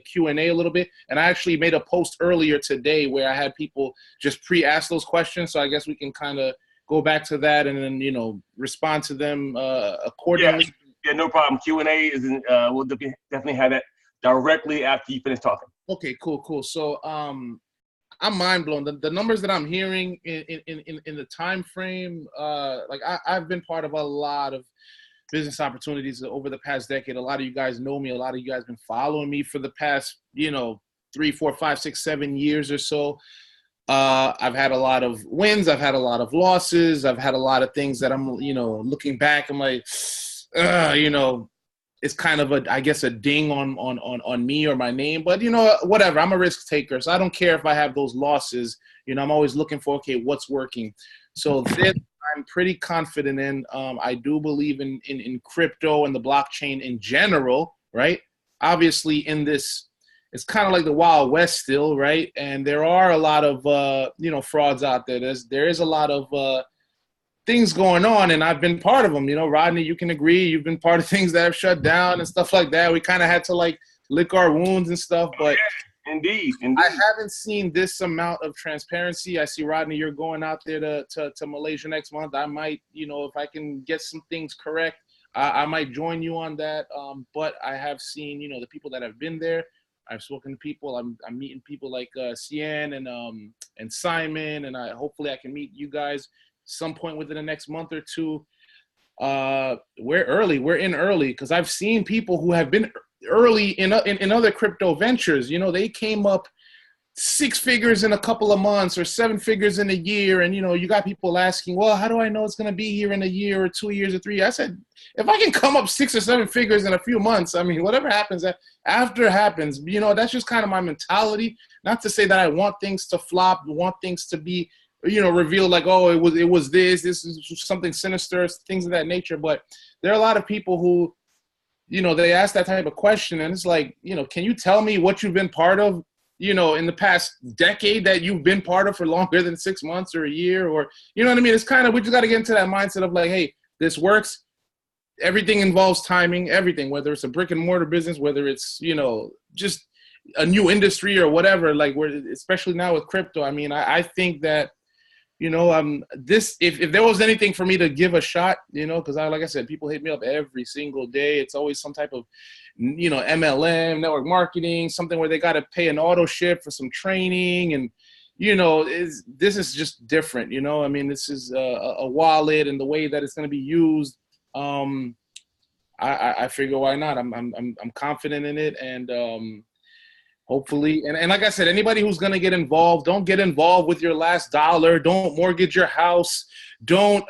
Q&A a little bit. And I actually made a post earlier today where I had people just pre-ask those questions, so I guess we can kind of go back to that and then, you know, respond to them accordingly. Yeah, no problem. Q&A is we'll definitely have that directly after you finish talking. Okay, cool. So I'm mind blown. The numbers that I'm hearing in the time frame, like I've been part of a lot of business opportunities over the past decade. A lot of you guys know me. A lot of you guys been following me for the past, you know, 3, 4, 5, 6, 7 years or so. I've had a lot of wins. I've had a lot of losses. I've had a lot of things that I'm, you know, looking back, I'm like, you know, it's kind of I guess a ding on me or my name, but, you know, whatever. I'm a risk taker, so I don't care if I have those losses. You know, I'm always looking for, okay, what's working. So this I'm pretty confident in. I do believe in crypto and the blockchain in general, right? Obviously, in this, it's kind of like the Wild West still, right? And there are a lot of you know, frauds out there. There is a lot of things going on, and I've been part of them. You know, Rodney, you can agree. You've been part of things that have shut down and stuff like that. We kind of had to, like, lick our wounds and stuff, but Indeed. I haven't seen this amount of transparency. I see, Rodney, you're going out there to Malaysia next month. I might, you know, if I can get some things correct, I might join you on that. But I have seen, you know, the people that have been there. I've spoken to people. I'm meeting people like Cian and Simon, and hopefully I can meet you guys some point within the next month or two. We're in early because I've seen people who have been early in other crypto ventures. You know, they came up 6 figures in a couple of months or 7 figures in a year. And, you know, you got people asking, well, how do I know it's going to be here in a year or 2 years or 3 years? I said, if I can come up 6 or 7 figures in a few months, I mean, whatever happens after happens. You know, that's just kind of my mentality. Not to say that I want things to flop, want things to be, you know, revealed like, oh, it was this is something sinister, things of that nature. But there are a lot of people who, you know, they ask that type of question, and it's like, you know, can you tell me what you've been part of, you know, in the past decade that you've been part of for longer than 6 months or a year, or, you know what I mean? It's kind of, we just got to get into that mindset of like, hey, this works. Everything involves timing, everything, whether it's a brick and mortar business, whether it's, you know, just a new industry or whatever, like especially now with crypto. I mean, I think that, you know, this, if there was anything for me to give a shot, you know, because like I said, people hit me up every single day. It's always some type of, you know, MLM, network marketing, something where they got to pay an auto ship for some training. And, you know, this is just different, you know. I mean, this is a wallet, and the way that it's going to be used. I figure, why not? I'm confident in it, and hopefully, and like I said, anybody who's going to get involved, don't get involved with your last dollar. Don't mortgage your house. Don't,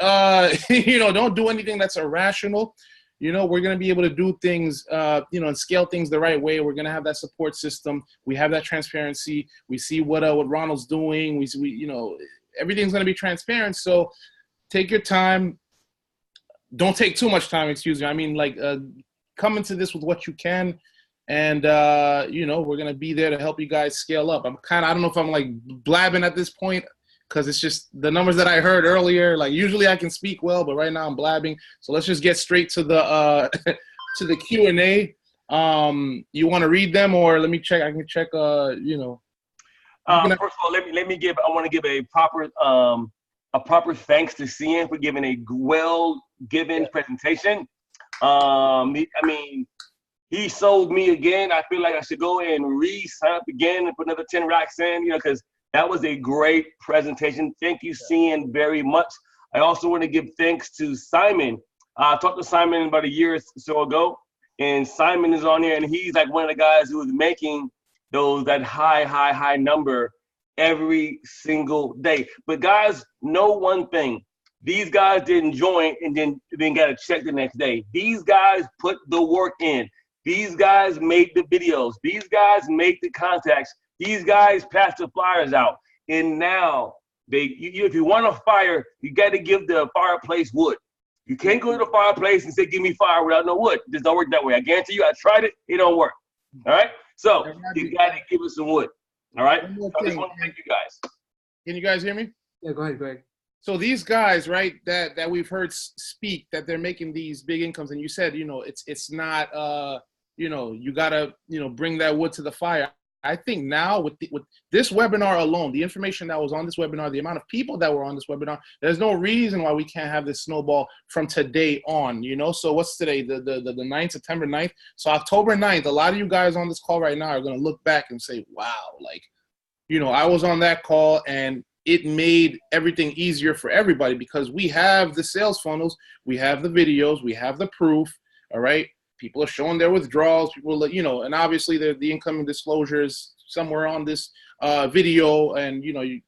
you know, don't do anything that's irrational. You know, we're going to be able to do things, you know, and scale things the right way. We're going to have that support system. We have that transparency. We see what Ronald's doing. We, you know, everything's going to be transparent. So take your time. Don't take too much time, excuse me. I mean, like, come into this with what you can. And, you know, we're going to be there to help you guys scale up. I don't know if I'm like blabbing at this point, because it's just the numbers that I heard earlier. Like, usually I can speak well, but right now I'm blabbing. So let's just get straight to the to the Q&A. You want to read them, or let me check? I can check. You know. First of all, let me give. I want to give a proper thanks to Cian for giving a well-given presentation. I mean, he sold me again. I feel like I should go and re-sign up again and put another 10 racks in, you know, because that was a great presentation. Thank you, Cian, very much. I also want to give thanks to Simon. I talked to Simon about a year or so ago, and Simon is on here, and he's like one of the guys who is making that high number every single day. But guys, know one thing. These guys didn't join and then got a check the next day. These guys put the work in. These guys made the videos. These guys made the contacts. These guys passed the flyers out. And now, if you want a fire, you got to give the fireplace wood. You can't go to the fireplace and say, give me fire without no wood. It just don't work that way. I guarantee you, I tried it. It don't work. All right? So you got to give us some wood. All right? One more So I just thing. want to thank you guys. Can you guys hear me? Yeah, go ahead, Greg. So these guys, right, that we've heard speak, that they're making these big incomes, and you said, you know, it's not, you know, you gotta, you know, bring that wood to the fire. I think now with this webinar alone, the information that was on this webinar, the amount of people that were on this webinar, there's no reason why we can't have this snowball from today on, you know? So what's today, the 9th, September 9th? So October 9th, a lot of you guys on this call right now are gonna look back and say, wow, like, you know, I was on that call and it made everything easier for everybody because we have the sales funnels, we have the videos, we have the proof, all right? People are showing their withdrawals, people, you know, and obviously the incoming disclosures somewhere on this video, and, you know, you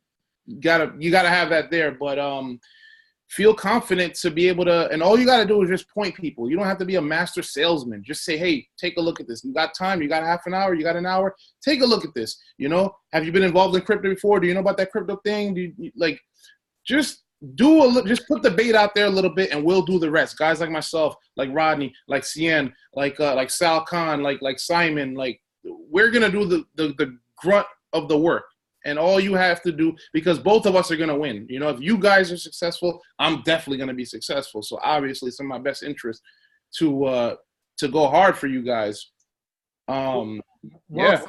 gotta have that there, but feel confident to be able to, and all you gotta do is just point people. You don't have to be a master salesman. Just say, hey, take a look at this. You got time, you got half an hour, you got an hour, take a look at this. You know, have you been involved in crypto before? Do you know about that crypto thing? Do you, like, just just put the bait out there a little bit and we'll do the rest. Guys like myself, like Rodney, like Cien, like Sal Khan, like Simon, like we're gonna do the grunt of the work. And all you have to do, because both of us are going to win. You know, if you guys are successful, I'm definitely going to be successful. So obviously it's in my best interest to go hard for you guys. Yeah.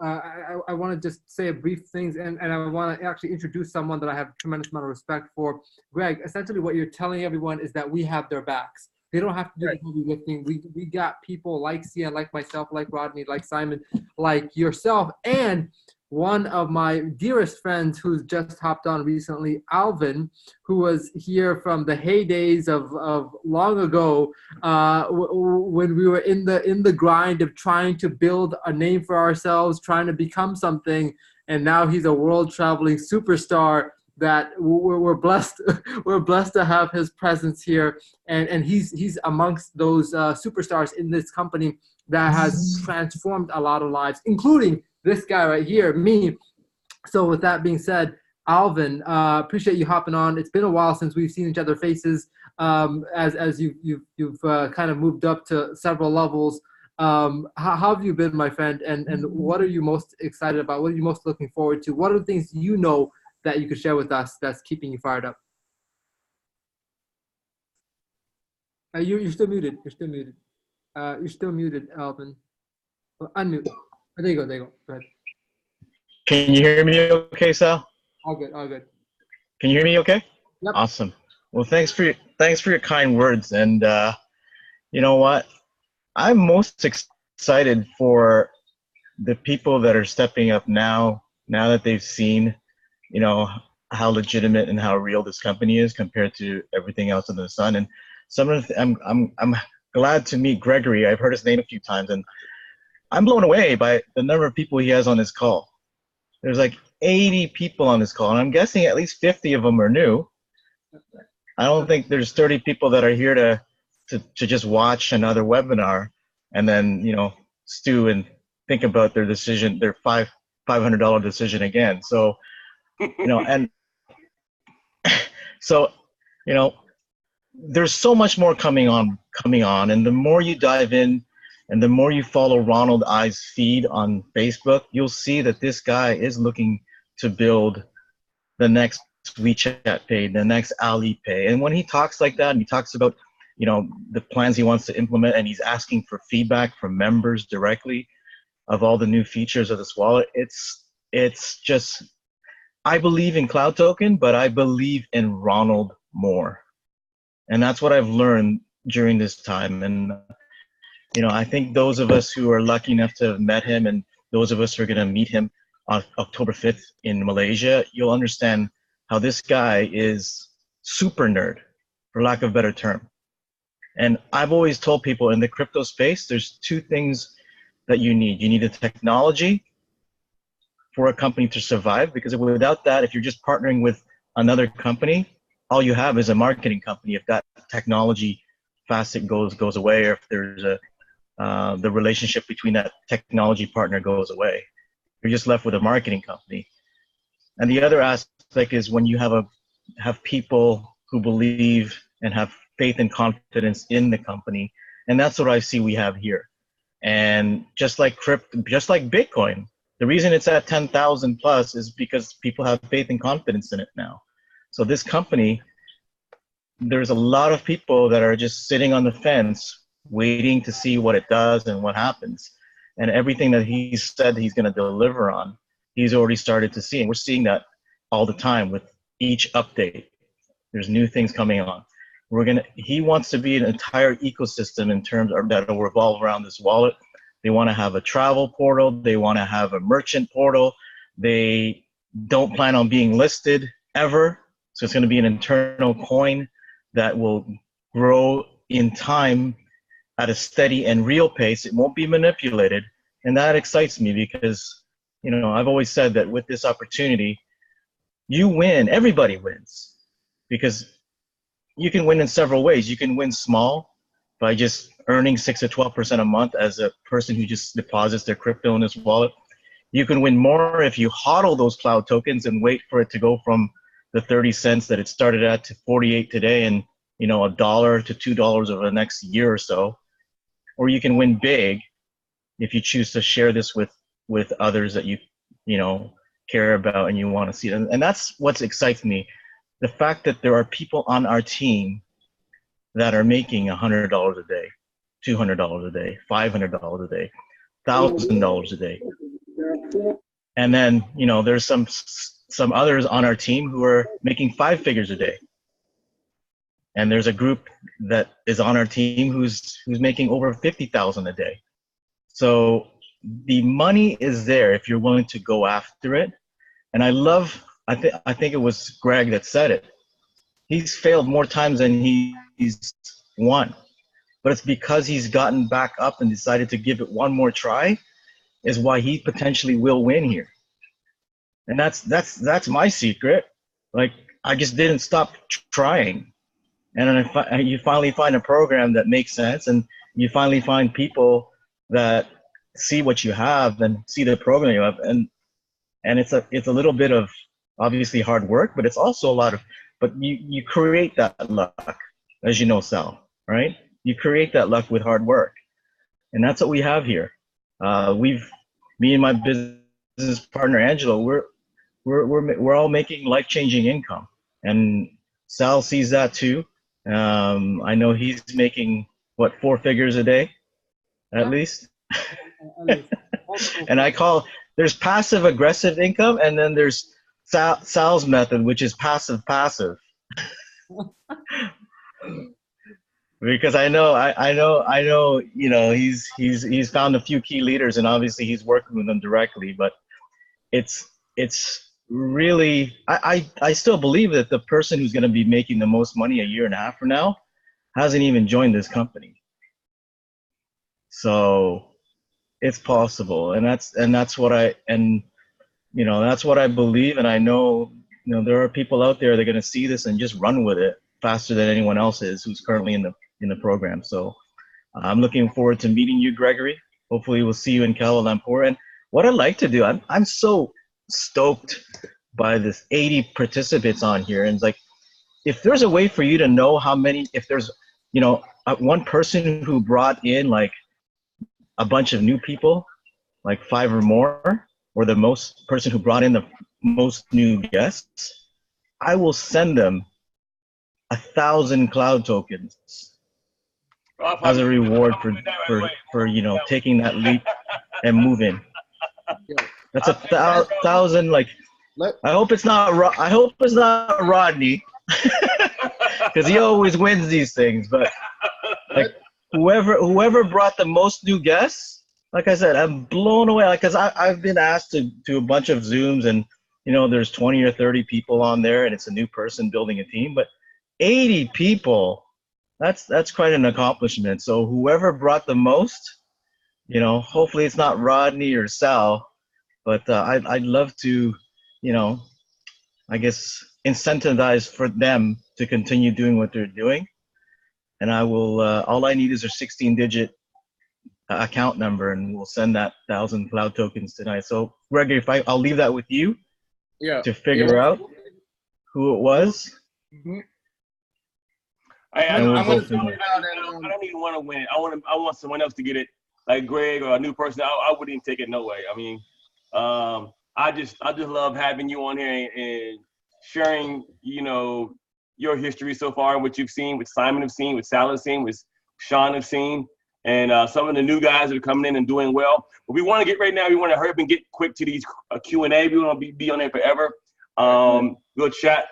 I want to just say a brief things, and I want to actually introduce someone that I have a tremendous amount of respect for. Greg, essentially what you're telling everyone is that we have their backs. They don't have to do the heavy lifting. We got people like Sia, like myself, like Rodney, like Simon, like yourself, and one of my dearest friends who's just hopped on recently, Alvin, who was here from the heydays of long ago, when we were in the grind of trying to build a name for ourselves, trying to become something, and now he's a world traveling superstar that we're blessed we're blessed to have his presence here, and he's amongst those superstars in this company that has transformed a lot of lives, including this guy right here, me. So with that being said, Alvin, appreciate you hopping on. It's been a while since we've seen each other's faces, as you've kind of moved up to several levels. How have you been, my friend? And what are you most excited about? What are you most looking forward to? What are the things you know that you could share with us that's keeping you fired up? You're still muted. You're still muted. You're still muted, Alvin. Unmute. Oh, there you go. There you go. Go ahead. Can you hear me okay, Sal? All good. All good. Can you hear me okay? Yep. Awesome. Well, thanks for your kind words. And you know what? I'm most excited for the people that are stepping up now that they've seen, you know, how legitimate and how real this company is compared to everything else under the sun. And some of the, I'm glad to meet Gregory. I've heard his name a few times, and I'm blown away by the number of people he has on his call. There's like 80 people on this call, and I'm guessing at least 50 of them are new. I don't think there's 30 people that are here to just watch another webinar and then, you know, stew and think about their decision, their $500 decision again. So, you know, and so, you know, there's so much more coming on, and the more you dive in and the more you follow Ronald I's feed on Facebook, you'll see that this guy is looking to build the next WeChat Pay, the next Alipay. And when he talks like that, and he talks about, you know, the plans he wants to implement, and he's asking for feedback from members directly of all the new features of this wallet, it's just, I believe in Cloud Token, but I believe in Ronald more. And that's what I've learned during this time. And, you know, I think those of us who are lucky enough to have met him, and those of us who are going to meet him on October 5th in Malaysia, you'll understand how this guy is super nerd, for lack of a better term. And I've always told people in the crypto space, there's two things that you need. You need the technology for a company to survive, because without that, if you're just partnering with another company, all you have is a marketing company. If that technology facet goes away, or if there's the relationship between that technology partner goes away, you're just left with a marketing company. And the other aspect is when you have people who believe and have faith and confidence in the company. And that's what I see we have here. And just like Bitcoin, the reason it's at 10,000 plus is because people have faith and confidence in it now. So this company, there's a lot of people that are just sitting on the fence waiting to see what it does and what happens. And everything that he said he's going to deliver on, he's already started to see. And we're seeing that all the time with each update. There's new things coming on. He wants to be an entire ecosystem in terms of that will revolve around this wallet. They want to have a travel portal. They want to have a merchant portal. They don't plan on being listed ever. So it's going to be an internal coin that will grow in time at a steady and real pace. It won't be manipulated. And that excites me because, you know, I've always said that with this opportunity, you win, everybody wins, because you can win in several ways. You can win small by just earning 6 or 12% a month as a person who just deposits their crypto in this wallet. You can win more if you hodl those cloud tokens and wait for it to go from the 30 cents that it started at to 48 today, and, you know, $1 to $2 over the next year or so. Or you can win big if you choose to share this with others that you know, care about and you want to see it. And that's what excites me. The fact that there are people on our team that are making $100 a day, $200 a day, $500 a day, $1,000 a day. And then, you know, there's some others on our team who are making 5 figures a day. And there's a group that is on our team who's making over 50,000 a day. So the money is there if you're willing to go after it. And I think it was Greg that said it. He's failed more times than he's won. But it's because he's gotten back up and decided to give it one more try is why he potentially will win here. And that's my secret. Like, I just didn't stop trying. And then you finally find a program that makes sense, and you finally find people that see what you have and see the program you have, and it's a little bit of obviously hard work, but it's also a lot of, but you create that luck, as you know, Sal, right? You create that luck with hard work, and that's what we have here. Me and my business partner Angelo, we're all making life-changing income, and Sal sees that too. I know he's making, what, 4 figures a day, at least? And there's passive aggressive income, and then there's Sal's method, which is passive. Because I know, you know, he's found a few key leaders, and obviously he's working with them directly, but it's really, I still believe that the person who's going to be making the most money a year and a half from now hasn't even joined this company. So it's possible, and that's what I believe. And I know, you know, there are people out there that are going to see this and just run with it faster than anyone else is who's currently in the program. So I'm looking forward to meeting you, Gregory. Hopefully we'll see you in Kuala Lumpur. And what I'd like to do, I'm so stoked by this 80 participants on here, and it's like, if there's a way for you to know how many, if there's, you know, one person who brought in like a bunch of new people, like 5 or more, or the most person who brought in the most new guests, I will send them 1,000 cloud tokens as a reward for you know, taking that leap and moving. That's 1,000. Like, I hope it's not Rodney, because he always wins these things. But like, whoever brought the most new guests, like I said, I'm blown away. Like, cause I've been asked to a bunch of Zooms, and you know, there's 20 or 30 people on there, and it's a new person building a team. But 80 people, that's quite an accomplishment. So whoever brought the most, you know, hopefully it's not Rodney or Sal. But I'd love to, you know, I guess incentivize for them to continue doing what they're doing. And I will, all I need is their 16-digit account number, and we'll send that 1,000 cloud tokens tonight. So Gregory, I'll leave that with you to figure out who it was. Mm-hmm. And we'll I'm go gonna from throw there. it out I don't even want to win it. I want someone else to get it, like Greg or a new person. I wouldn't even take it, no way. I mean, I just love having you on here and sharing, you know, your history so far and what you've seen, what Simon have seen, what Sal have seen, what Sean have seen, and some of the new guys that are coming in and doing well. But we want to get right now. We want to hurry up and get quick to these Q&A. We want to be on there forever. We'll chat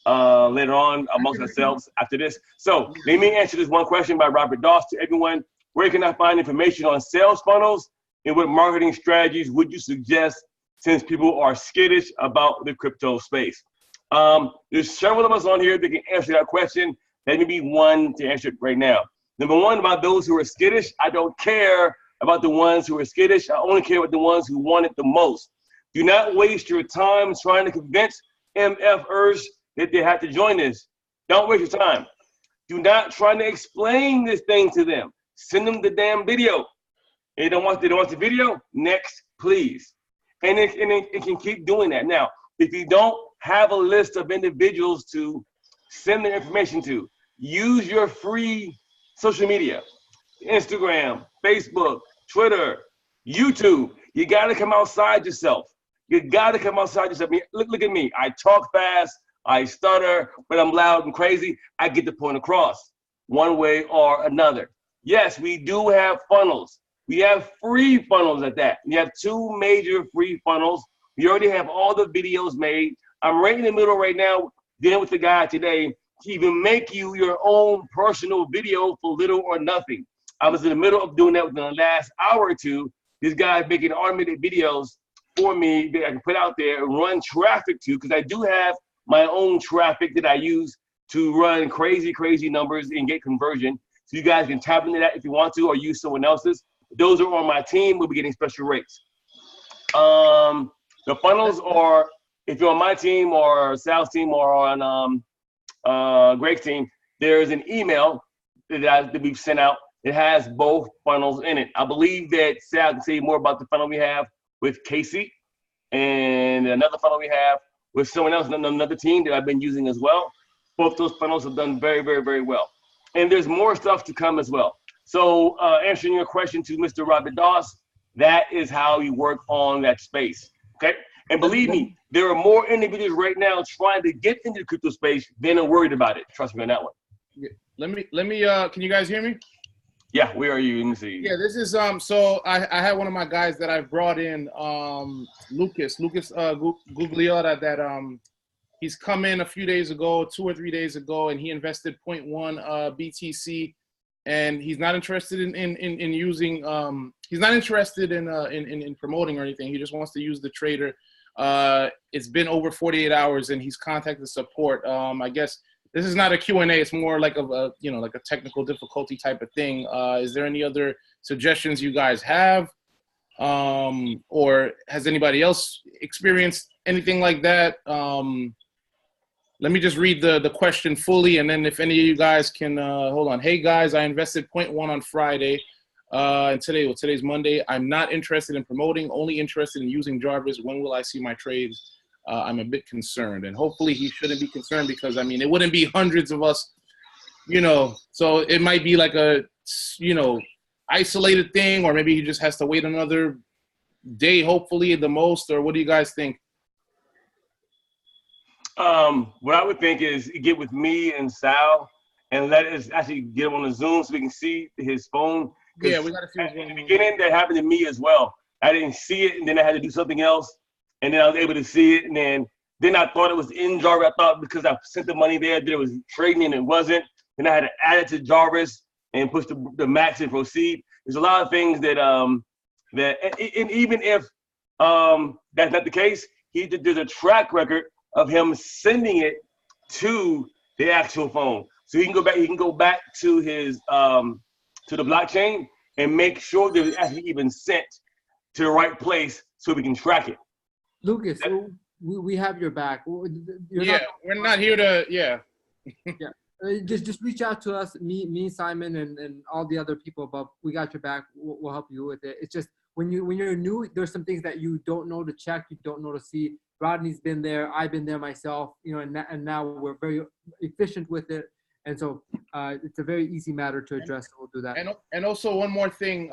later on amongst ourselves after this. So let me answer this one question by Robert Doss to everyone. Where can I find information on sales funnels, and what marketing strategies would you suggest since people are skittish about the crypto space? There's several of us on here that can answer that question. Let me be one to answer it right now. Number one, about those who are skittish, I don't care about the ones who are skittish. I only care about the ones who want it the most. Do not waste your time trying to convince MFers that they have to join this. Don't waste your time. Do not try to explain this thing to them. Send them the damn video. They don't want the video? Next, please. And it can keep doing that. Now, if you don't have a list of individuals to send their information to, use your free social media, Instagram, Facebook, Twitter, YouTube. You got to come outside yourself. You got to come outside yourself. I mean, look at me. I talk fast. I stutter, but I'm loud and crazy. I get the point across one way or another. Yes, we do have funnels. We have free funnels at that. We have 2 major free funnels. We already have all the videos made. I'm right in the middle right now dealing with the guy today to even make you your own personal video for little or nothing. I was in the middle of doing that within the last hour or two. This guy's making automated videos for me that I can put out there and run traffic to, because I do have my own traffic that I use to run crazy, crazy numbers and get conversion. So you guys can tap into that if you want to, or use someone else's. Those are on my team. We'll be getting special rates. The funnels are, if you're on my team or Sal's team or on Greg's team, there's an email that we've sent out that has both funnels in it. I believe that Sal can say more about the funnel we have with Casey, and another funnel we have with someone else, another team that I've been using as well. Both those funnels have done very, very, very well. And there's more stuff to come as well. So answering your question to Mr. Robert Doss, that is how you work on that space, okay? And believe me, there are more individuals right now trying to get into the crypto space than are worried about it. Trust me on that one. Yeah. Let me, can you guys hear me? Yeah, where are you? Let me see. Yeah, this is, so I had one of my guys that I've brought in, Lucas Gugliotta, that he's come in a few days ago, 2 or 3 days ago, and he invested 0.1 BTC, and he's not interested in using, he's not interested in promoting or anything. He just wants to use the trader. It's been over 48 hours and he's contacted support. I guess this is not a Q&A. It's more like a, you know, like a technical difficulty type of thing. Is there any other suggestions you guys have? Or has anybody else experienced anything like that? Let me just read the question fully, and then if any of you guys can, hold on. Hey guys, I invested 0.1 on Friday, and today's Monday. I'm not interested in promoting, only interested in using Jarvis. When will I see my trades? I'm a bit concerned, and hopefully he shouldn't be concerned, because I mean, it wouldn't be hundreds of us, you know, so it might be like a, you know, isolated thing, or maybe he just has to wait another day, hopefully at the most, or what do you guys think? What I would think is get with me and Sal and let us actually get him on the Zoom so we can see his phone. Yeah, we got to see. In the beginning, that happened to me as well. I didn't see it, and then I had to do something else, and then I was able to see it, and then I thought it was in Jarvis. I thought because I sent the money there that it was trading, and it wasn't. Then I had to add it to Jarvis and push the max and proceed. There's a lot of things that and even if that's not the case, there's a track record of him sending it to the actual phone. So he can go back to his to the blockchain and make sure that it's actually even sent to the right place so we can track it. Lucas, we have your back. We're not here to, yeah. Just reach out to us, me, Simon, and all the other people above. We got your back. We'll help you with it. It's just when you're new, there's some things that you don't know to check, you don't know to see. Rodney's been there. I've been there myself, you know, and now we're very efficient with it. And so it's a very easy matter to address. So we'll do that. And also one more thing,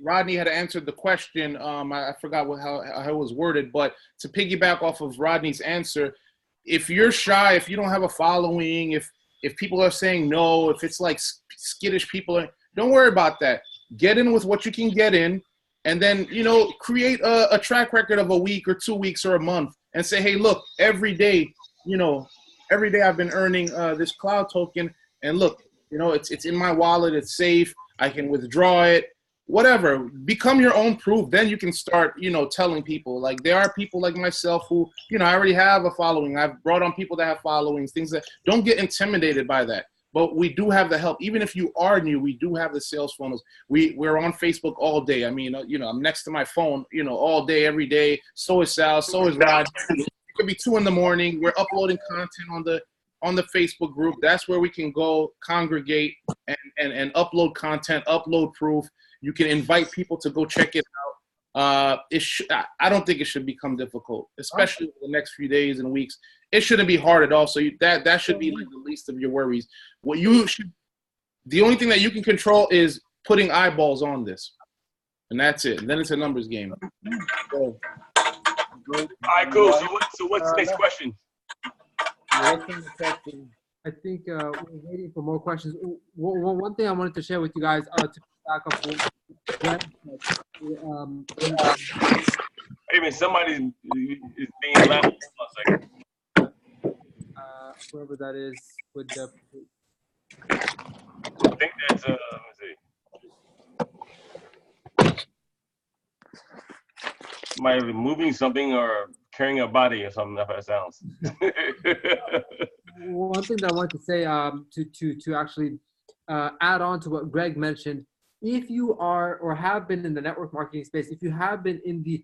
Rodney had answered the question. I forgot how it was worded, but to piggyback off of Rodney's answer, if you're shy, if you don't have a following, if people are saying no, if it's like skittish people, don't worry about that. Get in with what you can get in, and then, you know, create a track record of a week or 2 weeks or a month and say, hey, look, every day, you know, every day I've been earning this cloud token, and look, you know, it's in my wallet, it's safe, I can withdraw it, whatever. Become your own proof. Then you can start, you know, telling people. Like, there are people like myself who, you know, I already have a following. I've brought on people that have followings, things that, don't get intimidated by that. But we do have the help. Even if you are new, we do have the sales funnels. We're on Facebook all day. I mean, you know, I'm next to my phone, you know, all day, every day. So is Sal, so is Rod. It could be 2 in the morning. We're uploading content on the Facebook group. That's where we can go congregate and upload content, upload proof. You can invite people to go check it out. I don't think it should become difficult, especially in the next few days and weeks. It shouldn't be hard at all. So that should be like the least of your worries. The only thing that you can control is putting eyeballs on this, and that's it. And then it's a numbers game. All right, cool. So what's the next question? I think we're waiting for more questions. One thing I wanted to share with you guys to back up. Hey man, somebody is being loud. Hold on a second. Whoever that is with the. I think that's let me see. Might be moving something or carrying a body or something. That's how it sounds. One thing that I want to say to actually add on to what Greg mentioned, if you are or have been in the network marketing space, if you have been in the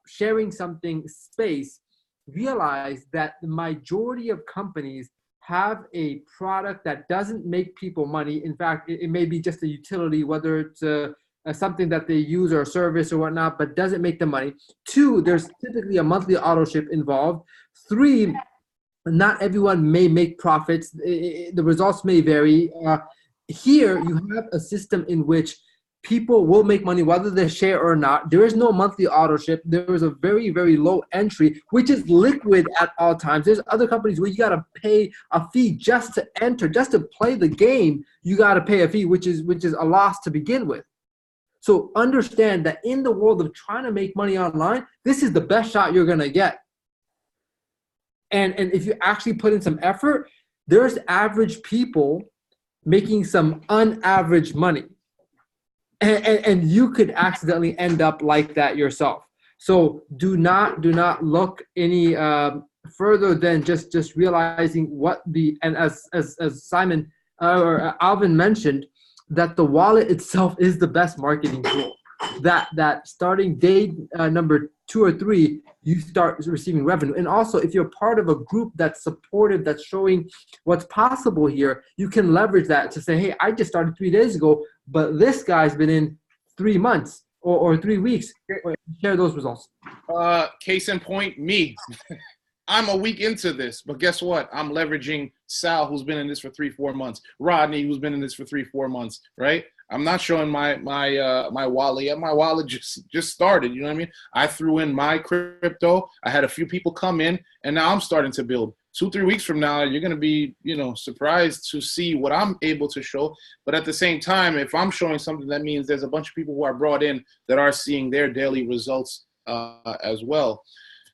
sharing something space, realize that the majority of companies have a product that doesn't make people money. In fact, it may be just a utility, whether it's something that they use or a service or whatnot, but doesn't make them money. 2, there's typically a monthly auto ship involved. 3, not everyone may make profits. The results may vary. Here, you have a system in which people will make money whether they share or not. There is no monthly auto ship. There is a very, very low entry, which is liquid at all times. There's other companies where you got to pay a fee just to enter, just to play the game. You got to pay a fee, which is a loss to begin with. So understand that in the world of trying to make money online, this is the best shot you're going to get. And if you actually put in some effort, there's average people making some unaverage money. And you could accidentally end up like that yourself. So do not look any further than just realizing what and as Simon or Alvin mentioned, that the wallet itself is the best marketing tool. That starting day number 2 or 3, you start receiving revenue. And also, if you're part of a group that's supportive, that's showing what's possible here, you can leverage that to say, hey, I just started 3 days ago, but this guy's been in 3 months or 3 weeks. Share those results. Case in point, me. I'm a week into this, but guess what? I'm leveraging Sal, who's been in this for 3-4 months. Rodney, who's been in this for 3-4 months, right? I'm not showing my wallet yet. My wallet just started, you know what I mean? I threw in my crypto. I had a few people come in, and now I'm starting to build. 2-3 weeks from now, you're going to be, you know, surprised to see what I'm able to show. But at the same time, if I'm showing something, that means there's a bunch of people who are brought in that are seeing their daily results as well.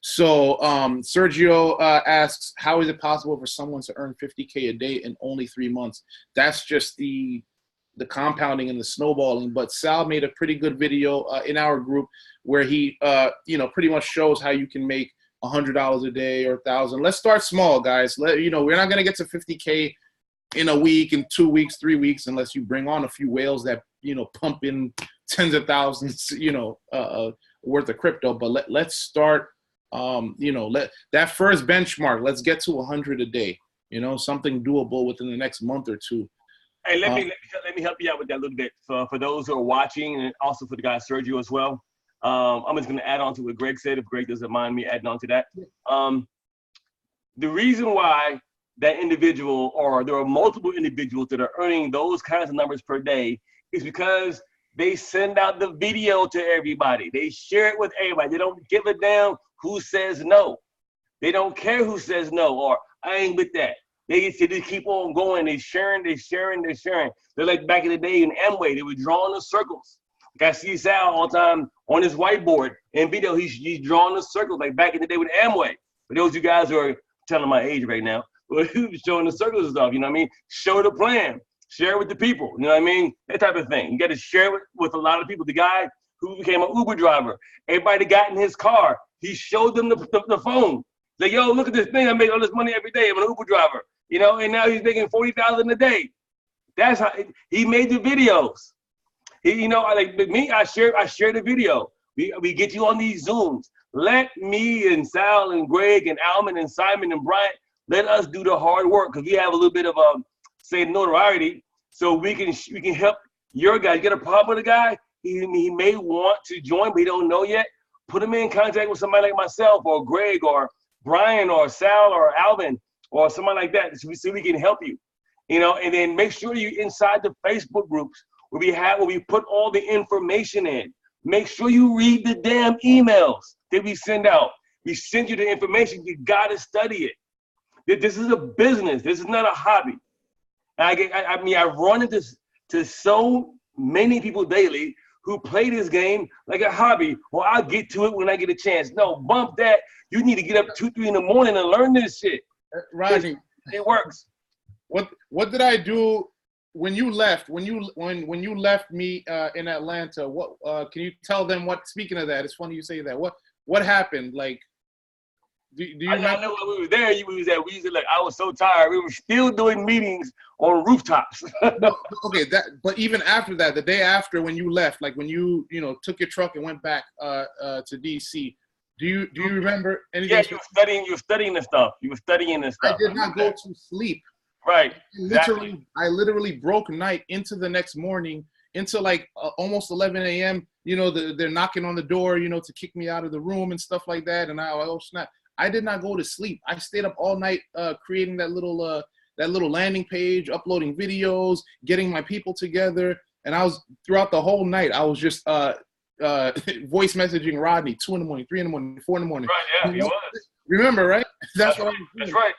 So Sergio asks, how is it possible for someone to earn 50K a day in only 3 months? That's just the compounding and the snowballing. But Sal made a pretty good video in our group where he, you know, pretty much shows how you can make $100 a day or $1,000. Let's start small, guys. You know, we're not going to get to 50K in a week, in 2 weeks, 3 weeks, unless you bring on a few whales that, you know, pump in tens of thousands, you know, worth of crypto. But let's start. You know, let that first benchmark, let's get to 100 a day, you know, something doable within the next month or 2. Hey, let me help you out with that a little bit for those who are watching, and also for the guy Sergio as well. I'm just going to add on to what Greg said, if Greg doesn't mind me adding on to that. The reason why that individual, or there are multiple individuals that are earning those kinds of numbers per day, is because they send out the video to everybody. They share it with everybody. They don't give a damn who says no. They don't care who says no, or I ain't with that. They just keep on going. They're sharing. They're like back in the day in Amway. They were drawing the circles. Like I see Sal all the time on his whiteboard and video. He's drawing the circles like back in the day with Amway. For those of you guys who are telling my age right now, he was showing the circles and stuff. You know what I mean? Show the plan. Share it with the people. You know what I mean? That type of thing. You got to share it with a lot of people. The guy who became an Uber driver, everybody got in his car. He showed them the phone. Like, yo, look at this thing. I make all this money every day. I'm an Uber driver. You know, and now he's making $40,000 a day. That's how he made the videos. You know, like me, I share the video. We get you on these Zooms. Let me and Sal and Greg and Alman and Simon and Bryant, let us do the hard work, because we have a little bit of say notoriety, so we can help your guy. Get a problem with a guy, he may want to join, but he don't know yet. Put him in contact with somebody like myself or Greg or Brian or Sal or Alvin or somebody like that, so we can help you. You know, and then make sure you inside the Facebook groups where we put all the information in. Make sure you read the damn emails that we send out. We send you the information. You gotta study it. This is a business. This is not a hobby. I mean, I run into so many people daily who play this game like a hobby. Well, I'll get to it when I get a chance. No, bump that. You need to get up 2, 3 in the morning and learn this shit. Rodney, it works. What did I do when you left? When you left me in Atlanta? What can you tell them? What? Speaking of that, it's funny you say that. What happened? Like, do you? I know when we were there. We was like, I was so tired. We were still doing meetings on rooftops. Okay, but even after that, the day after when you left, like when you took your truck and went back to DC. Do you remember anything? Yeah, you were studying the stuff. I did not go to sleep. Right. I literally broke night into the next morning, into like almost 11 a.m. You know, they're knocking on the door, to kick me out of the room and stuff like that. And oh snap! I did not go to sleep. I stayed up all night creating that little landing page, uploading videos, getting my people together. And I was throughout the whole night. I was just voice messaging Rodney 2 in the morning, 3 in the morning, 4 in the morning. Right, yeah, he was. Remember, right? That's what right. I was doing. That's right.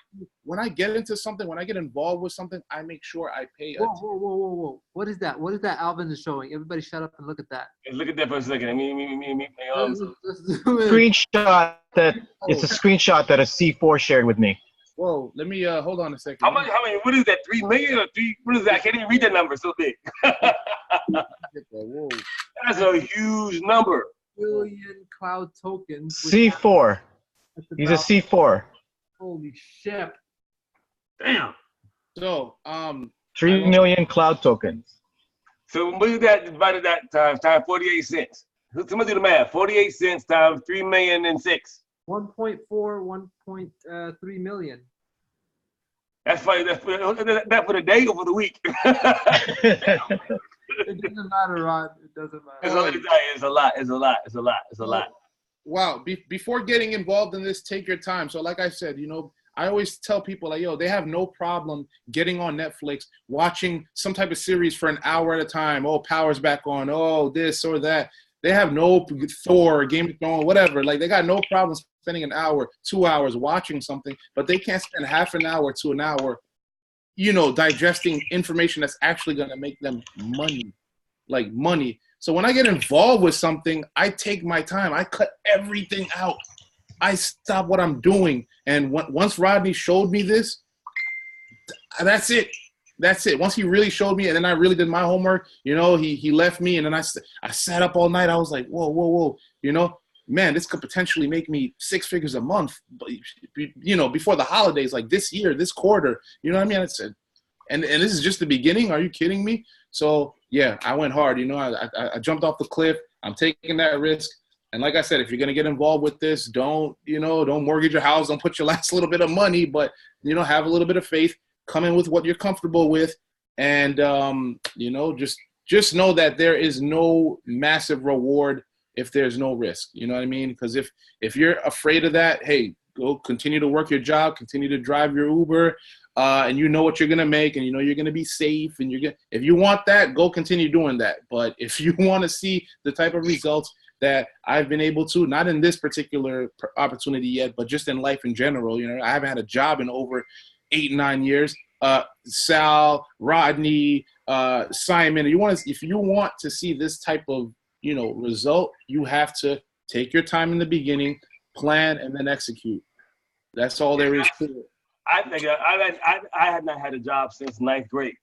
When I get into something, when I get involved with something, I make sure I pay attention. Whoa. What is that? What is that Alvin is showing? Everybody shut up and look at that. Look at that for a second. Screenshot that. It's a screenshot that a C4 shared with me. Whoa, let me hold on a second. How many, what is that? 3 million or 3, what is that? I can't even read that number, so big. Whoa. That's a huge number. Billion cloud tokens. C4. He's a C4. Holy shit. Damn. So, 3 million cloud tokens. So what is that divided that times 48 cents? Somebody do the math. 48 cents times 3 million and 6. 1.4, 1.3 million. That's funny. That's for the day or for the week? It doesn't matter, Rod. It doesn't matter. It's a lot. Wow. Before getting involved in this, take your time. So like I said, I always tell people, like, yo, they have no problem getting on Netflix, watching some type of series for an hour at a time. Oh, power's back on. Oh, this or that. They have no Thor, Game of Thrones, whatever. Like, they got no problem spending an hour, 2 hours watching something, but they can't spend half an hour to an hour, digesting information that's actually going to make them money. Like money. So when I get involved with something, I take my time. I cut everything out. I stop what I'm doing. And once Rodney showed me this, that's it. That's it. Once he really showed me, and then I really did my homework, he left me, and then I sat up all night. I was like, whoa, man, this could potentially make me 6 figures a month, before the holidays, like this year, this quarter, you know what I mean? I said, and this is just the beginning. Are you kidding me? So yeah, I went hard. I jumped off the cliff. I'm taking that risk. And like I said, if you're gonna get involved with this, don't mortgage your house, don't put your last little bit of money, but have a little bit of faith. Come in with what you're comfortable with, and just know that there is no massive reward if there's no risk. You know what I mean? Because if you're afraid of that, hey, go continue to work your job, continue to drive your Uber, and you know what you're gonna make, and you know you're gonna be safe, and if you want that, go continue doing that. But if you want to see the type of results that I've been able to, not in this particular opportunity yet, but just in life in general, you know, I haven't had a job in over 8-9 years. Sal, Rodney, Simon, if you want to see this type of, you know, result, you have to take your time in the beginning, plan, and then execute. That's all there is to it. I think I have not had a job since 9th grade.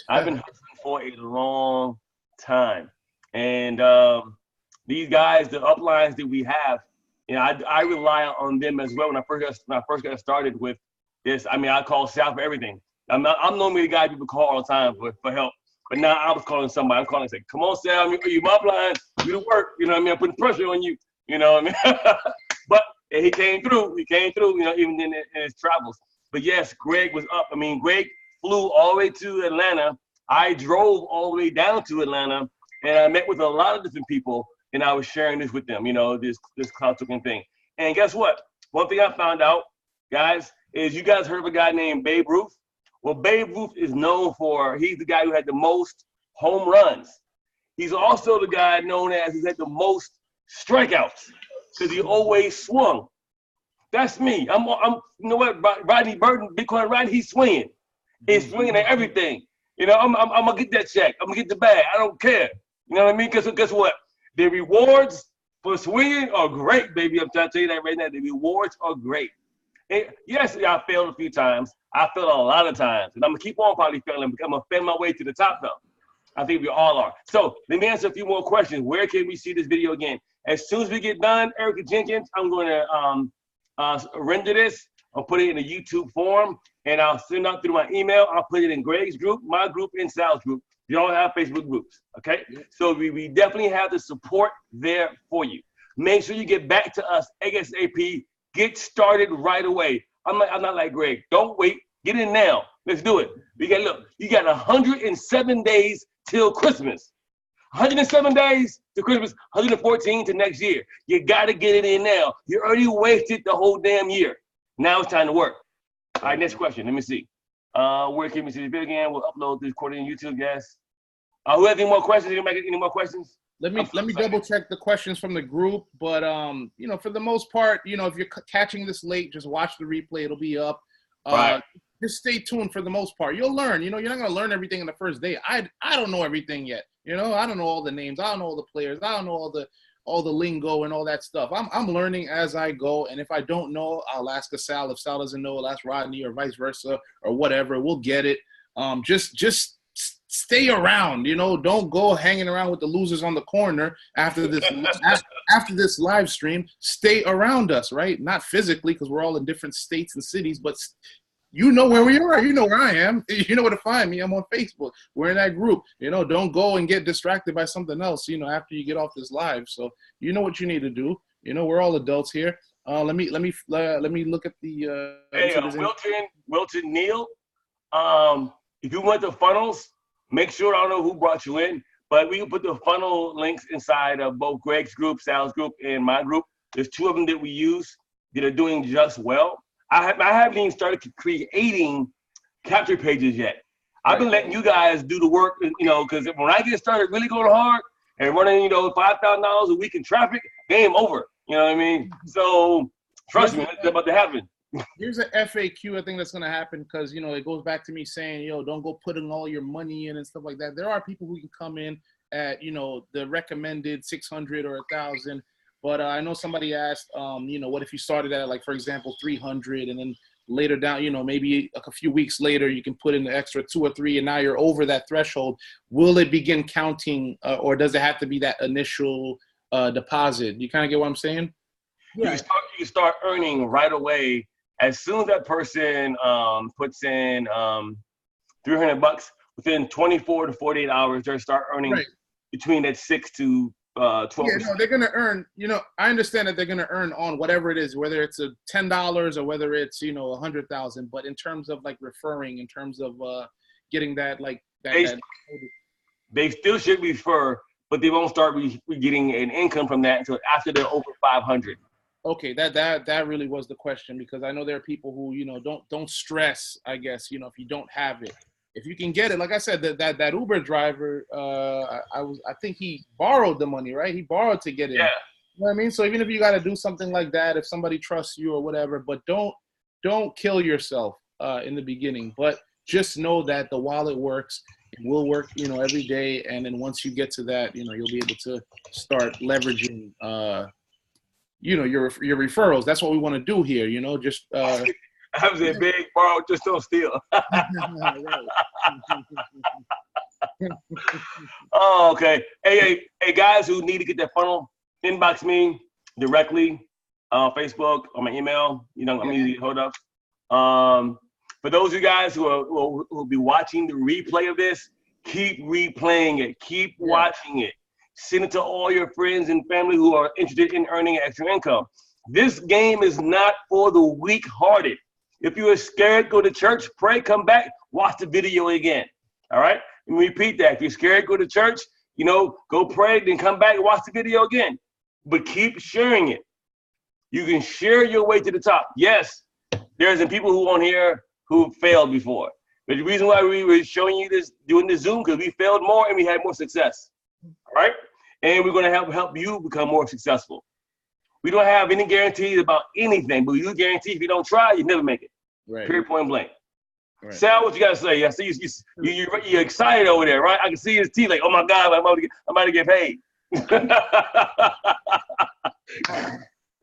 I've been hustling for a long time, and these guys, the uplines that we have, you know, I rely on them as well. When I first got started with this, I mean, I call Sal for everything. I'm normally the guy people call all the time for help, but now I was calling somebody. I'm calling and say, "Come on, Sal, you my upline, do the work." You know what I mean? I'm putting pressure on you. You know what I mean? But he came through. He came through. You know, even in his travels. But yes, Greg was up. I mean, Greg flew all the way to Atlanta. I drove all the way down to Atlanta, and I met with a lot of different people, and I was sharing this with them, you know, this cloud token thing. And guess what? One thing I found out, guys, is you guys heard of a guy named Babe Ruth? Well, Babe Ruth is known for, he's the guy who had the most home runs. He's also the guy known as he's had the most strikeouts because he always swung. That's me. I'm you know what, Rodney Burton, Bitcoin Rodney, he's swinging. He's swinging at everything. You know, I'm gonna get that check. I'm gonna get the bag. I don't care. You know what I mean? Because guess what? The rewards for swinging are great, baby. I'm trying to tell you that right now. The rewards are great. And yes, I failed a few times. I failed a lot of times. And I'm gonna keep on probably failing because I'm gonna fail my way to the top though. I think we all are. So let me answer a few more questions. Where can we see this video again? As soon as we get done, Erica Jenkins, I'm gonna render this. I'll put it in a YouTube form, and I'll send out through my email. I'll put it in Greg's group, my group, and Sal's group. You all have Facebook groups, okay? So we definitely have the support there for you. Make sure you get back to us ASAP. Get started right away. I'm not like Greg. Don't wait. Get in now. Let's do it. You got 107 days till Christmas. 107 days to Christmas, 114 to next year. You got to get it in now. You already wasted the whole damn year. Now it's time to work. All right, next question. Let me see. Where can we see this video again? We'll upload this recording on YouTube, guys. Who has any more questions? Any more questions? Let me double check the questions from the group. But you know, for the most part, you know, if you're catching this late, just watch the replay. It'll be up. Right. Just stay tuned for the most part. You'll learn. You know, you're not gonna learn everything in the first day. I don't know everything yet. You know, I don't know all the names. I don't know all the players. I don't know all the lingo and all that stuff. I'm learning as I go. And if I don't know, I'll ask a Sal. If Sal doesn't know, I'll ask Rodney or vice versa or whatever. We'll get it. Just stay around. You know, don't go hanging around with the losers on the corner after this after this live stream. Stay around us, right? Not physically because we're all in different states and cities, but you know where we are. You know where I am. You know where to find me. I'm on Facebook. We're in that group. You know, don't go and get distracted by something else, you know, after you get off this live. So you know what you need to do. You know, we're all adults here. Let me look at the hey, Wilton Neal. If you want the funnels, make sure, I don't know who brought you in, but we can put the funnel links inside of both Greg's group, Sal's group, and my group. There's two of them that we use that are doing just well. I haven't even started creating capture pages yet. I've been letting you guys do the work, you know, because when I get started really going hard and running, you know, $5,000 a week in traffic, game over. You know what I mean? So trust me, it's about to happen. Here's an FAQ I think that's going to happen because, you know, it goes back to me saying, yo, don't go putting all your money in and stuff like that. There are people who can come in at, you know, the recommended 600 or 1,000. But I know somebody asked, you know, what if you started at, like, for example, 300 and then later down, you know, maybe a few weeks later you can put in the extra 2 or 3 and now you're over that threshold. Will it begin counting or does it have to be that initial deposit? You kind of get what I'm saying? Yeah. You start earning right away. As soon as that person puts in $300, within 24 to 48 hours, they start earning between that 6 to 12%. Yeah, no, they're gonna earn. You know, I understand that they're gonna earn on whatever it is, whether it's a $10 or whether it's, you know, 100,000. But in terms of like referring, in terms of getting that like that, they still should refer, but they won't start getting an income from that until after they're over 500. Okay, that really was the question, because I know there are people who, you know, don't stress, I guess, you know, if you don't have it. If you can get it, like I said, that Uber driver, I think he borrowed the money, right? He borrowed to get in. Yeah. You know what I mean? So even if you got to do something like that, if somebody trusts you or whatever, but don't kill yourself in the beginning. But just know that the wallet works. It will work, you know, every day. And then once you get to that, you know, you'll be able to start leveraging, you know, your referrals. That's what we want to do here, you know, just I was a big borrow, just don't steal. Oh, okay. Hey, guys who need to get that funnel, inbox me directly on Facebook, on my email. You know, I'm easy to hold up. For those of you guys who will be watching the replay of this, keep replaying it. Keep watching it. Send it to all your friends and family who are interested in earning extra income. This game is not for the weak-hearted. If you are scared, go to church, pray, come back, watch the video again. All right? Let me repeat that. If you're scared, go to church, you know, go pray, then come back and watch the video again. But keep sharing it. You can share your way to the top. Yes, there's some people who on here who failed before. But the reason why we were showing you this, doing this Zoom, because we failed more and we had more success. All right? And we're going to help you become more successful. We don't have any guarantees about anything, but we do guarantee if you don't try, you never make it. Right. Period, point blank. Right. Sal, what you got to say? I see you're excited over there, right? I can see his teeth like, oh my God, I'm about to get paid.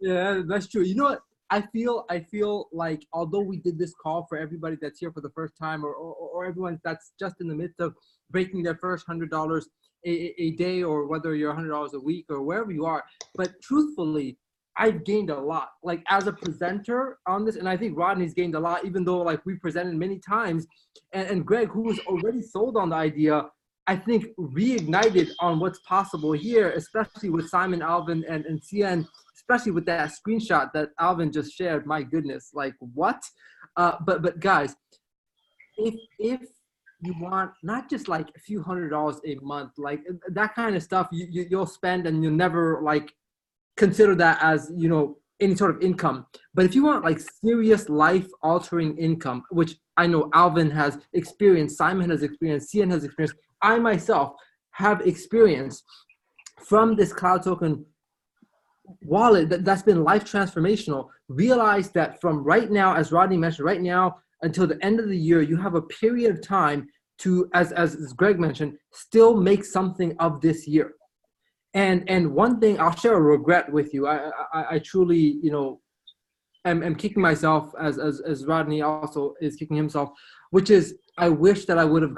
Yeah, that's true. You know what? I feel like although we did this call for everybody that's here for the first time or everyone that's just in the midst of breaking their first $100 a day, or whether you're $100 a week or wherever you are, but truthfully, I've gained a lot, like as a presenter on this, and I think Rodney's gained a lot, even though like we presented many times, and Greg, who was already sold on the idea, I think reignited on what's possible here, especially with Simon, Alvin, and CN, especially with that screenshot that Alvin just shared. My goodness, like what? But guys, if you want not just like a few $100s a month, like that kind of stuff you'll spend and you'll never like consider that as, you know, any sort of income. But if you want like serious life altering income, which I know Alvin has experienced, Simon has experienced, CN has experienced, I myself have experienced from this Cloud Token wallet that's been life transformational. Realize that from right now, as Rodney mentioned, right now until the end of the year, you have a period of time to, as Greg mentioned, still make something of this year. And one thing, I'll share a regret with you. I truly, you know, am kicking myself as Rodney also is kicking himself, which is I wish that I would have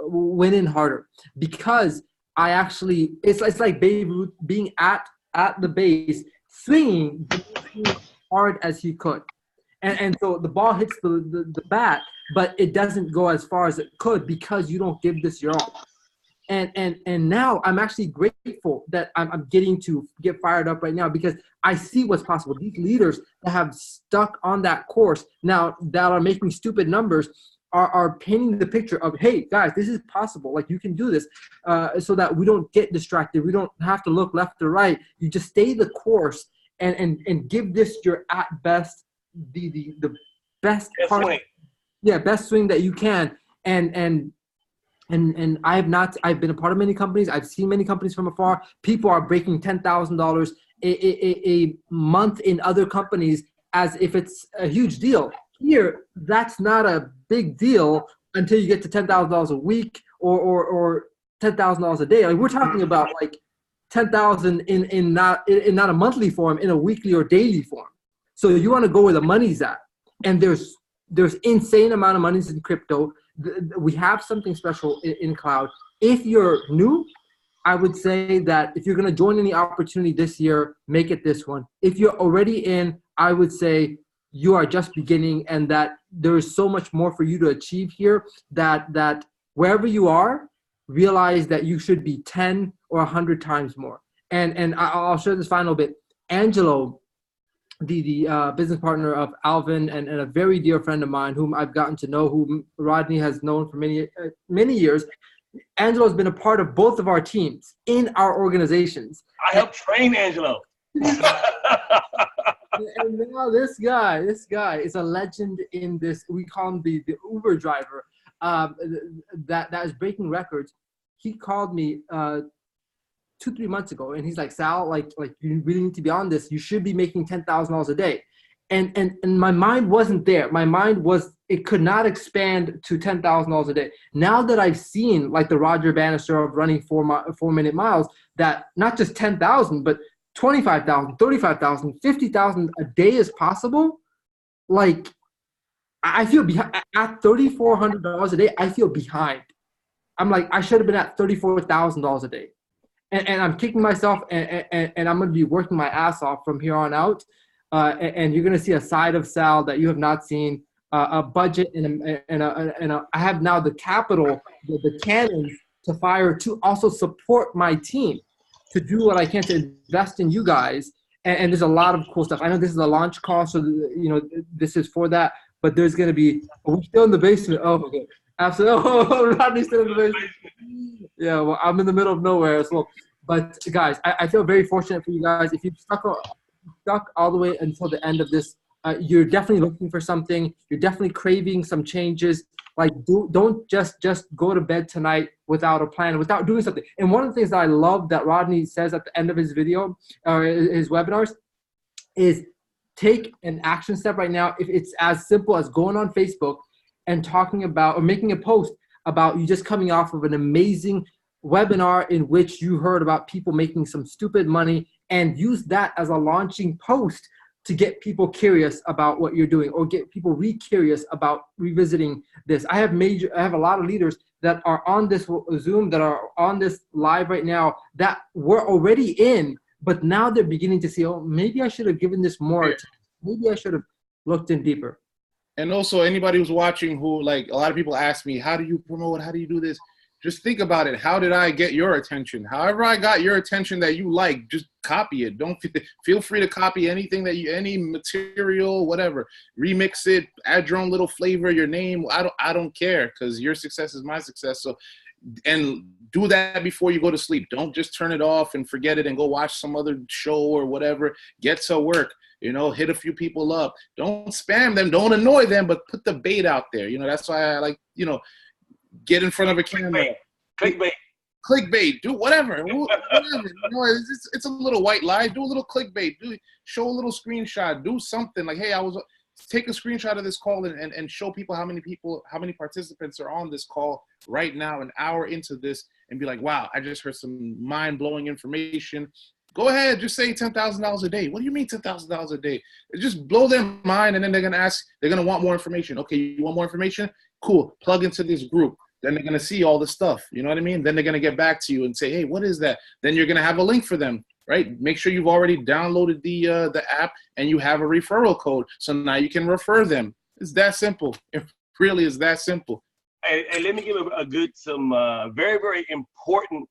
went in harder, because I actually, it's like Babe Ruth being at the base, swinging as hard as he could. And so the ball hits the bat, but it doesn't go as far as it could because you don't give this your all. And now I'm actually grateful that I'm getting to get fired up right now, because I see what's possible. These leaders that have stuck on that course now, that are making stupid numbers, are painting the picture of, hey, guys, this is possible. Like, you can do this, so that we don't get distracted. We don't have to look left or right. You just stay the course and give this your at best, the best part. Swing. Yeah, best swing that you can. And I've been a part of many companies. I've seen many companies from afar. People are breaking $10,000 a month in other companies as if it's a huge deal. Here, that's not a big deal until you get to $10,000 a week or $10,000 a day. Like, we're talking about like 10,000 in not a monthly form, in a weekly or daily form. So you want to go where the money's at, and there's insane amount of monies in crypto. We have something special in cloud. If you're new, I would say that if you're going to join any opportunity this year, make it this one. If you're already in, I would say you are just beginning, and that there is so much more for you to achieve here, that wherever you are, realize that you should be 10 or 100 times more. And I'll share this final bit. Angelo, the business partner of Alvin, and a very dear friend of mine whom I've gotten to know, whom Rodney has known for many years. Angelo has been a part of both of our teams in our organizations. I helped train Angelo. And now this guy is a legend in this. We call him the Uber driver that is breaking records. He called me 2-3 months ago, and he's like, Sal, like you really need to be on this. You should be making $10,000 a day. And my mind wasn't there. My mind was, it could not expand to $10,000 a day. Now that I've seen like the Roger Bannister of running 4-minute miles, that not just 10,000, but 25,000, 35,000, 50,000 a day is possible. Like, I feel behind at $3,400 a day. I feel behind. I'm like, I should have been at $34,000 a day. And I'm kicking myself, and I'm going to be working my ass off from here on out. And you're going to see a side of Sal that you have not seen, a budget, and I have now the capital, the cannons to fire to also support my team, to do what I can to invest in you guys. And there's a lot of cool stuff. I know this is a launch call, so this is for that. But there's going to be, we're still in the basement. Oh, okay. Absolutely. Oh, Rodney's still in the basement. Yeah, well, I'm in the middle of nowhere as well. But guys, I feel very fortunate for you guys. If you've stuck all the way until the end of this, you're definitely looking for something. You're definitely craving some changes. Like, don't just go to bed tonight without a plan, without doing something. And one of the things that I love that Rodney says at the end of his video or his webinars is take an action step right now. If it's as simple as going on Facebook and talking about, or making a post about you just coming off of an amazing webinar in which you heard about people making some stupid money, and use that as a launching post to get people curious about what you're doing, or get people re-curious about revisiting this. I have a lot of leaders that are on this Zoom, that are on this live right now, that were already in, but now they're beginning to see, oh, maybe I should have given this more attention. Maybe I should have looked in deeper. And also, anybody who's watching who, like, a lot of people ask me, how do you promote? How do you do this? Just think about it. How did I get your attention? However I got your attention that you like, just copy it. Don't feel free to copy anything that any material, whatever. Remix it, add your own little flavor, your name. I don't care, because your success is my success. So, and do that before you go to sleep. Don't just turn it off and forget it and go watch some other show or whatever. Get to work. Hit a few people up. Don't spam them. Don't annoy them, but put the bait out there. That's why I like, get in front of a camera. Clickbait. Do whatever. It's a little white lie. Do a little clickbait. Show a little screenshot. Do something like, hey, take a screenshot of this call and show people how many participants are on this call right now, an hour into this, and be like, wow, I just heard some mind-blowing information. Go ahead, just say $10,000 a day. What do you mean $10,000 a day? Just blow their mind, and then they're gonna want more information. Okay, you want more information? Cool. Plug into this group. Then they're gonna see all the stuff. You know what I mean? Then they're gonna get back to you and say, hey, what is that? Then you're gonna have a link for them, right? Make sure you've already downloaded the app and you have a referral code. So now you can refer them. It's that simple. It really is that simple. And let me give some very, very important,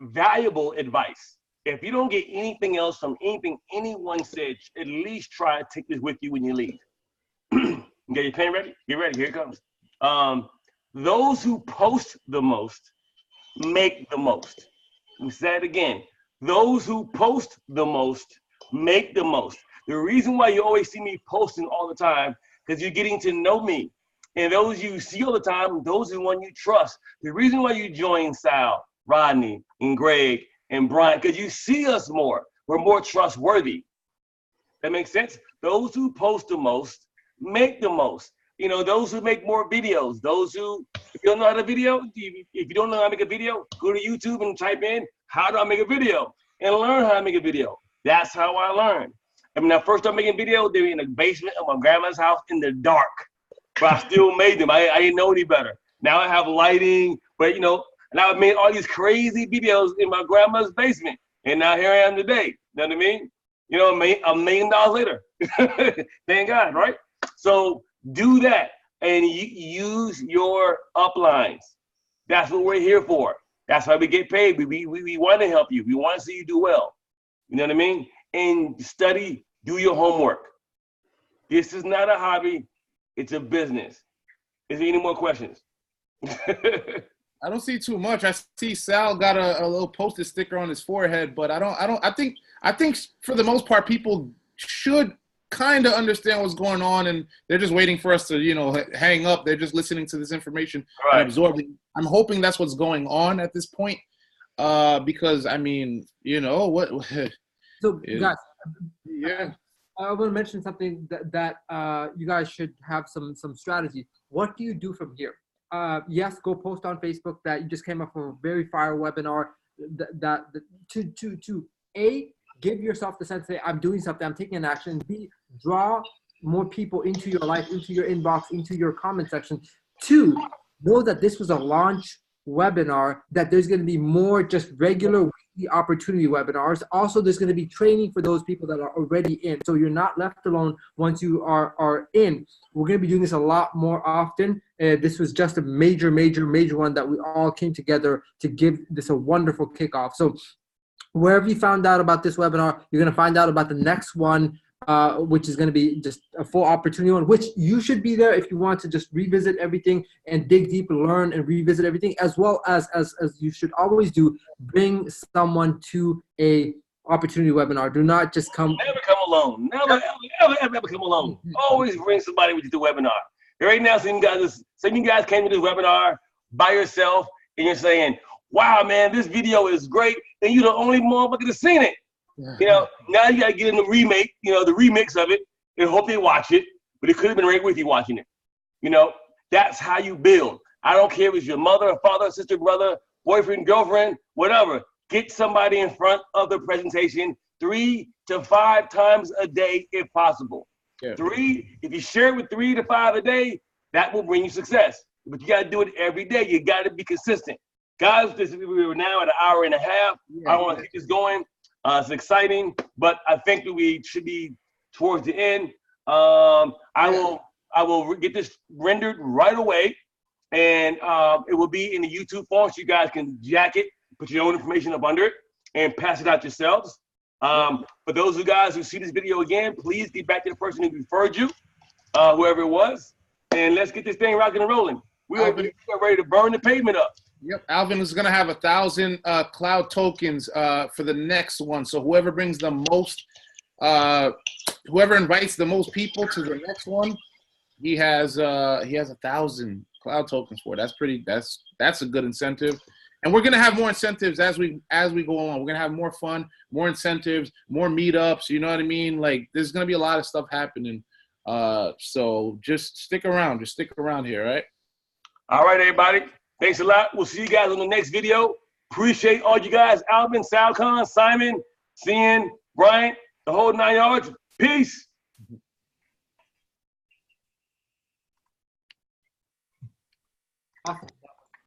valuable advice. If you don't get anything else from anything anyone said, at least try to take this with you when you leave. You got your pen ready? Get ready, here it comes. Those who post the most make the most. Let me say it again. Those who post the most make the most. The reason why you always see me posting all the time, because you're getting to know me. And those you see all the time, those are the one you trust. The reason why you join Sal, Rodney, and Greg, and Brian, because you see us more. We're more trustworthy. That makes sense? Those who post the most make the most. Those who make more videos, those who, if you don't know how to video, if you don't know how to make a video, go to YouTube and type in, how do I make a video? And learn how to make a video. That's how I learned. When I first started making videos, they were in the basement of my grandma's house in the dark. But I still made them. I didn't know any better. Now I have lighting, but and I've made all these crazy videos in my grandma's basement. And now here I am today. You know what I mean? $1 million later. Thank God, right? So do that and use your uplines. That's what we're here for. That's why we get paid. We want to help you. We want to see you do well. You know what I mean? And study, do your homework. This is not a hobby. It's a business. Is there any more questions? I don't see too much. I see Sal got a little Post-it sticker on his forehead, but I think for the most part, people should kind of understand what's going on, and they're just waiting for us to, you know, hang up. They're just listening to this information and absorbing. I'm hoping that's what's going on at this point, because I mean, you know what? So guys, yeah, I want to mention something that you guys should have some strategy. What do you do from here? Yes, go post on Facebook that you just came up with a very fire webinar. To A, give yourself the sense that I'm doing something, I'm taking an action. B, draw more people into your life, into your inbox, into your comment section. 2, know that this was a launch webinar, that there's going to be more just regular weekly opportunity webinars. Also, there's going to be training for those people that are already in. So you're not left alone once you are in. We're going to be doing this a lot more often. This was just a major one that we all came together to give this a wonderful kickoff. So wherever you found out about this webinar, you're going to find out about the next one, which is going to be just a full opportunity one, which you should be there if you want to just revisit everything and dig deep and learn and revisit everything, as well as you should always do, bring someone to a opportunity webinar. Do not just come. Never come alone. Never, ever come alone. Always bring somebody with you to the webinar. Right now, some of you guys came to this webinar by yourself, and you're saying, wow, man, this video is great, and you're the only motherfucker that's seen it. You know, now you got to get in the remake, you know, the remix of it, and hope they watch it, but it could have been right with you watching it. You know, that's how you build. I don't care if it's your mother, or father, sister, brother, boyfriend, girlfriend, whatever. Get somebody in front of the presentation 3 to 5 times a day if possible. Yeah. If you share it with 3 to 5 a day, that will bring you success. But you got to do it every day. You got to be consistent. Guys, we're now at 1.5 hours. Yeah, I want to keep this going. It's exciting, but I think that we should be towards the end. I will get this rendered right away, and it will be in the YouTube form, so you guys can jack it, put your own information up under it, and pass it out yourselves. For those of you guys who see this video again, please get back to the person who referred you, whoever it was, and let's get this thing rocking and rolling. We are ready to burn the pavement up. Yep, Alvin is going to have 1,000 cloud tokens for the next one. So whoever brings the most, whoever invites the most people to the next one, he has 1,000 cloud tokens for it. That's a good incentive. And we're going to have more incentives as we go along. We're going to have more fun, more incentives, more meetups. You know what I mean? Like, there's going to be a lot of stuff happening. So just stick around. Just stick around here, right? All right, everybody. Thanks a lot. We'll see you guys on the next video. Appreciate all you guys. Alvin, Salcon, Simon, Cian, Bryant, the whole 9 yards. Peace. Awesome.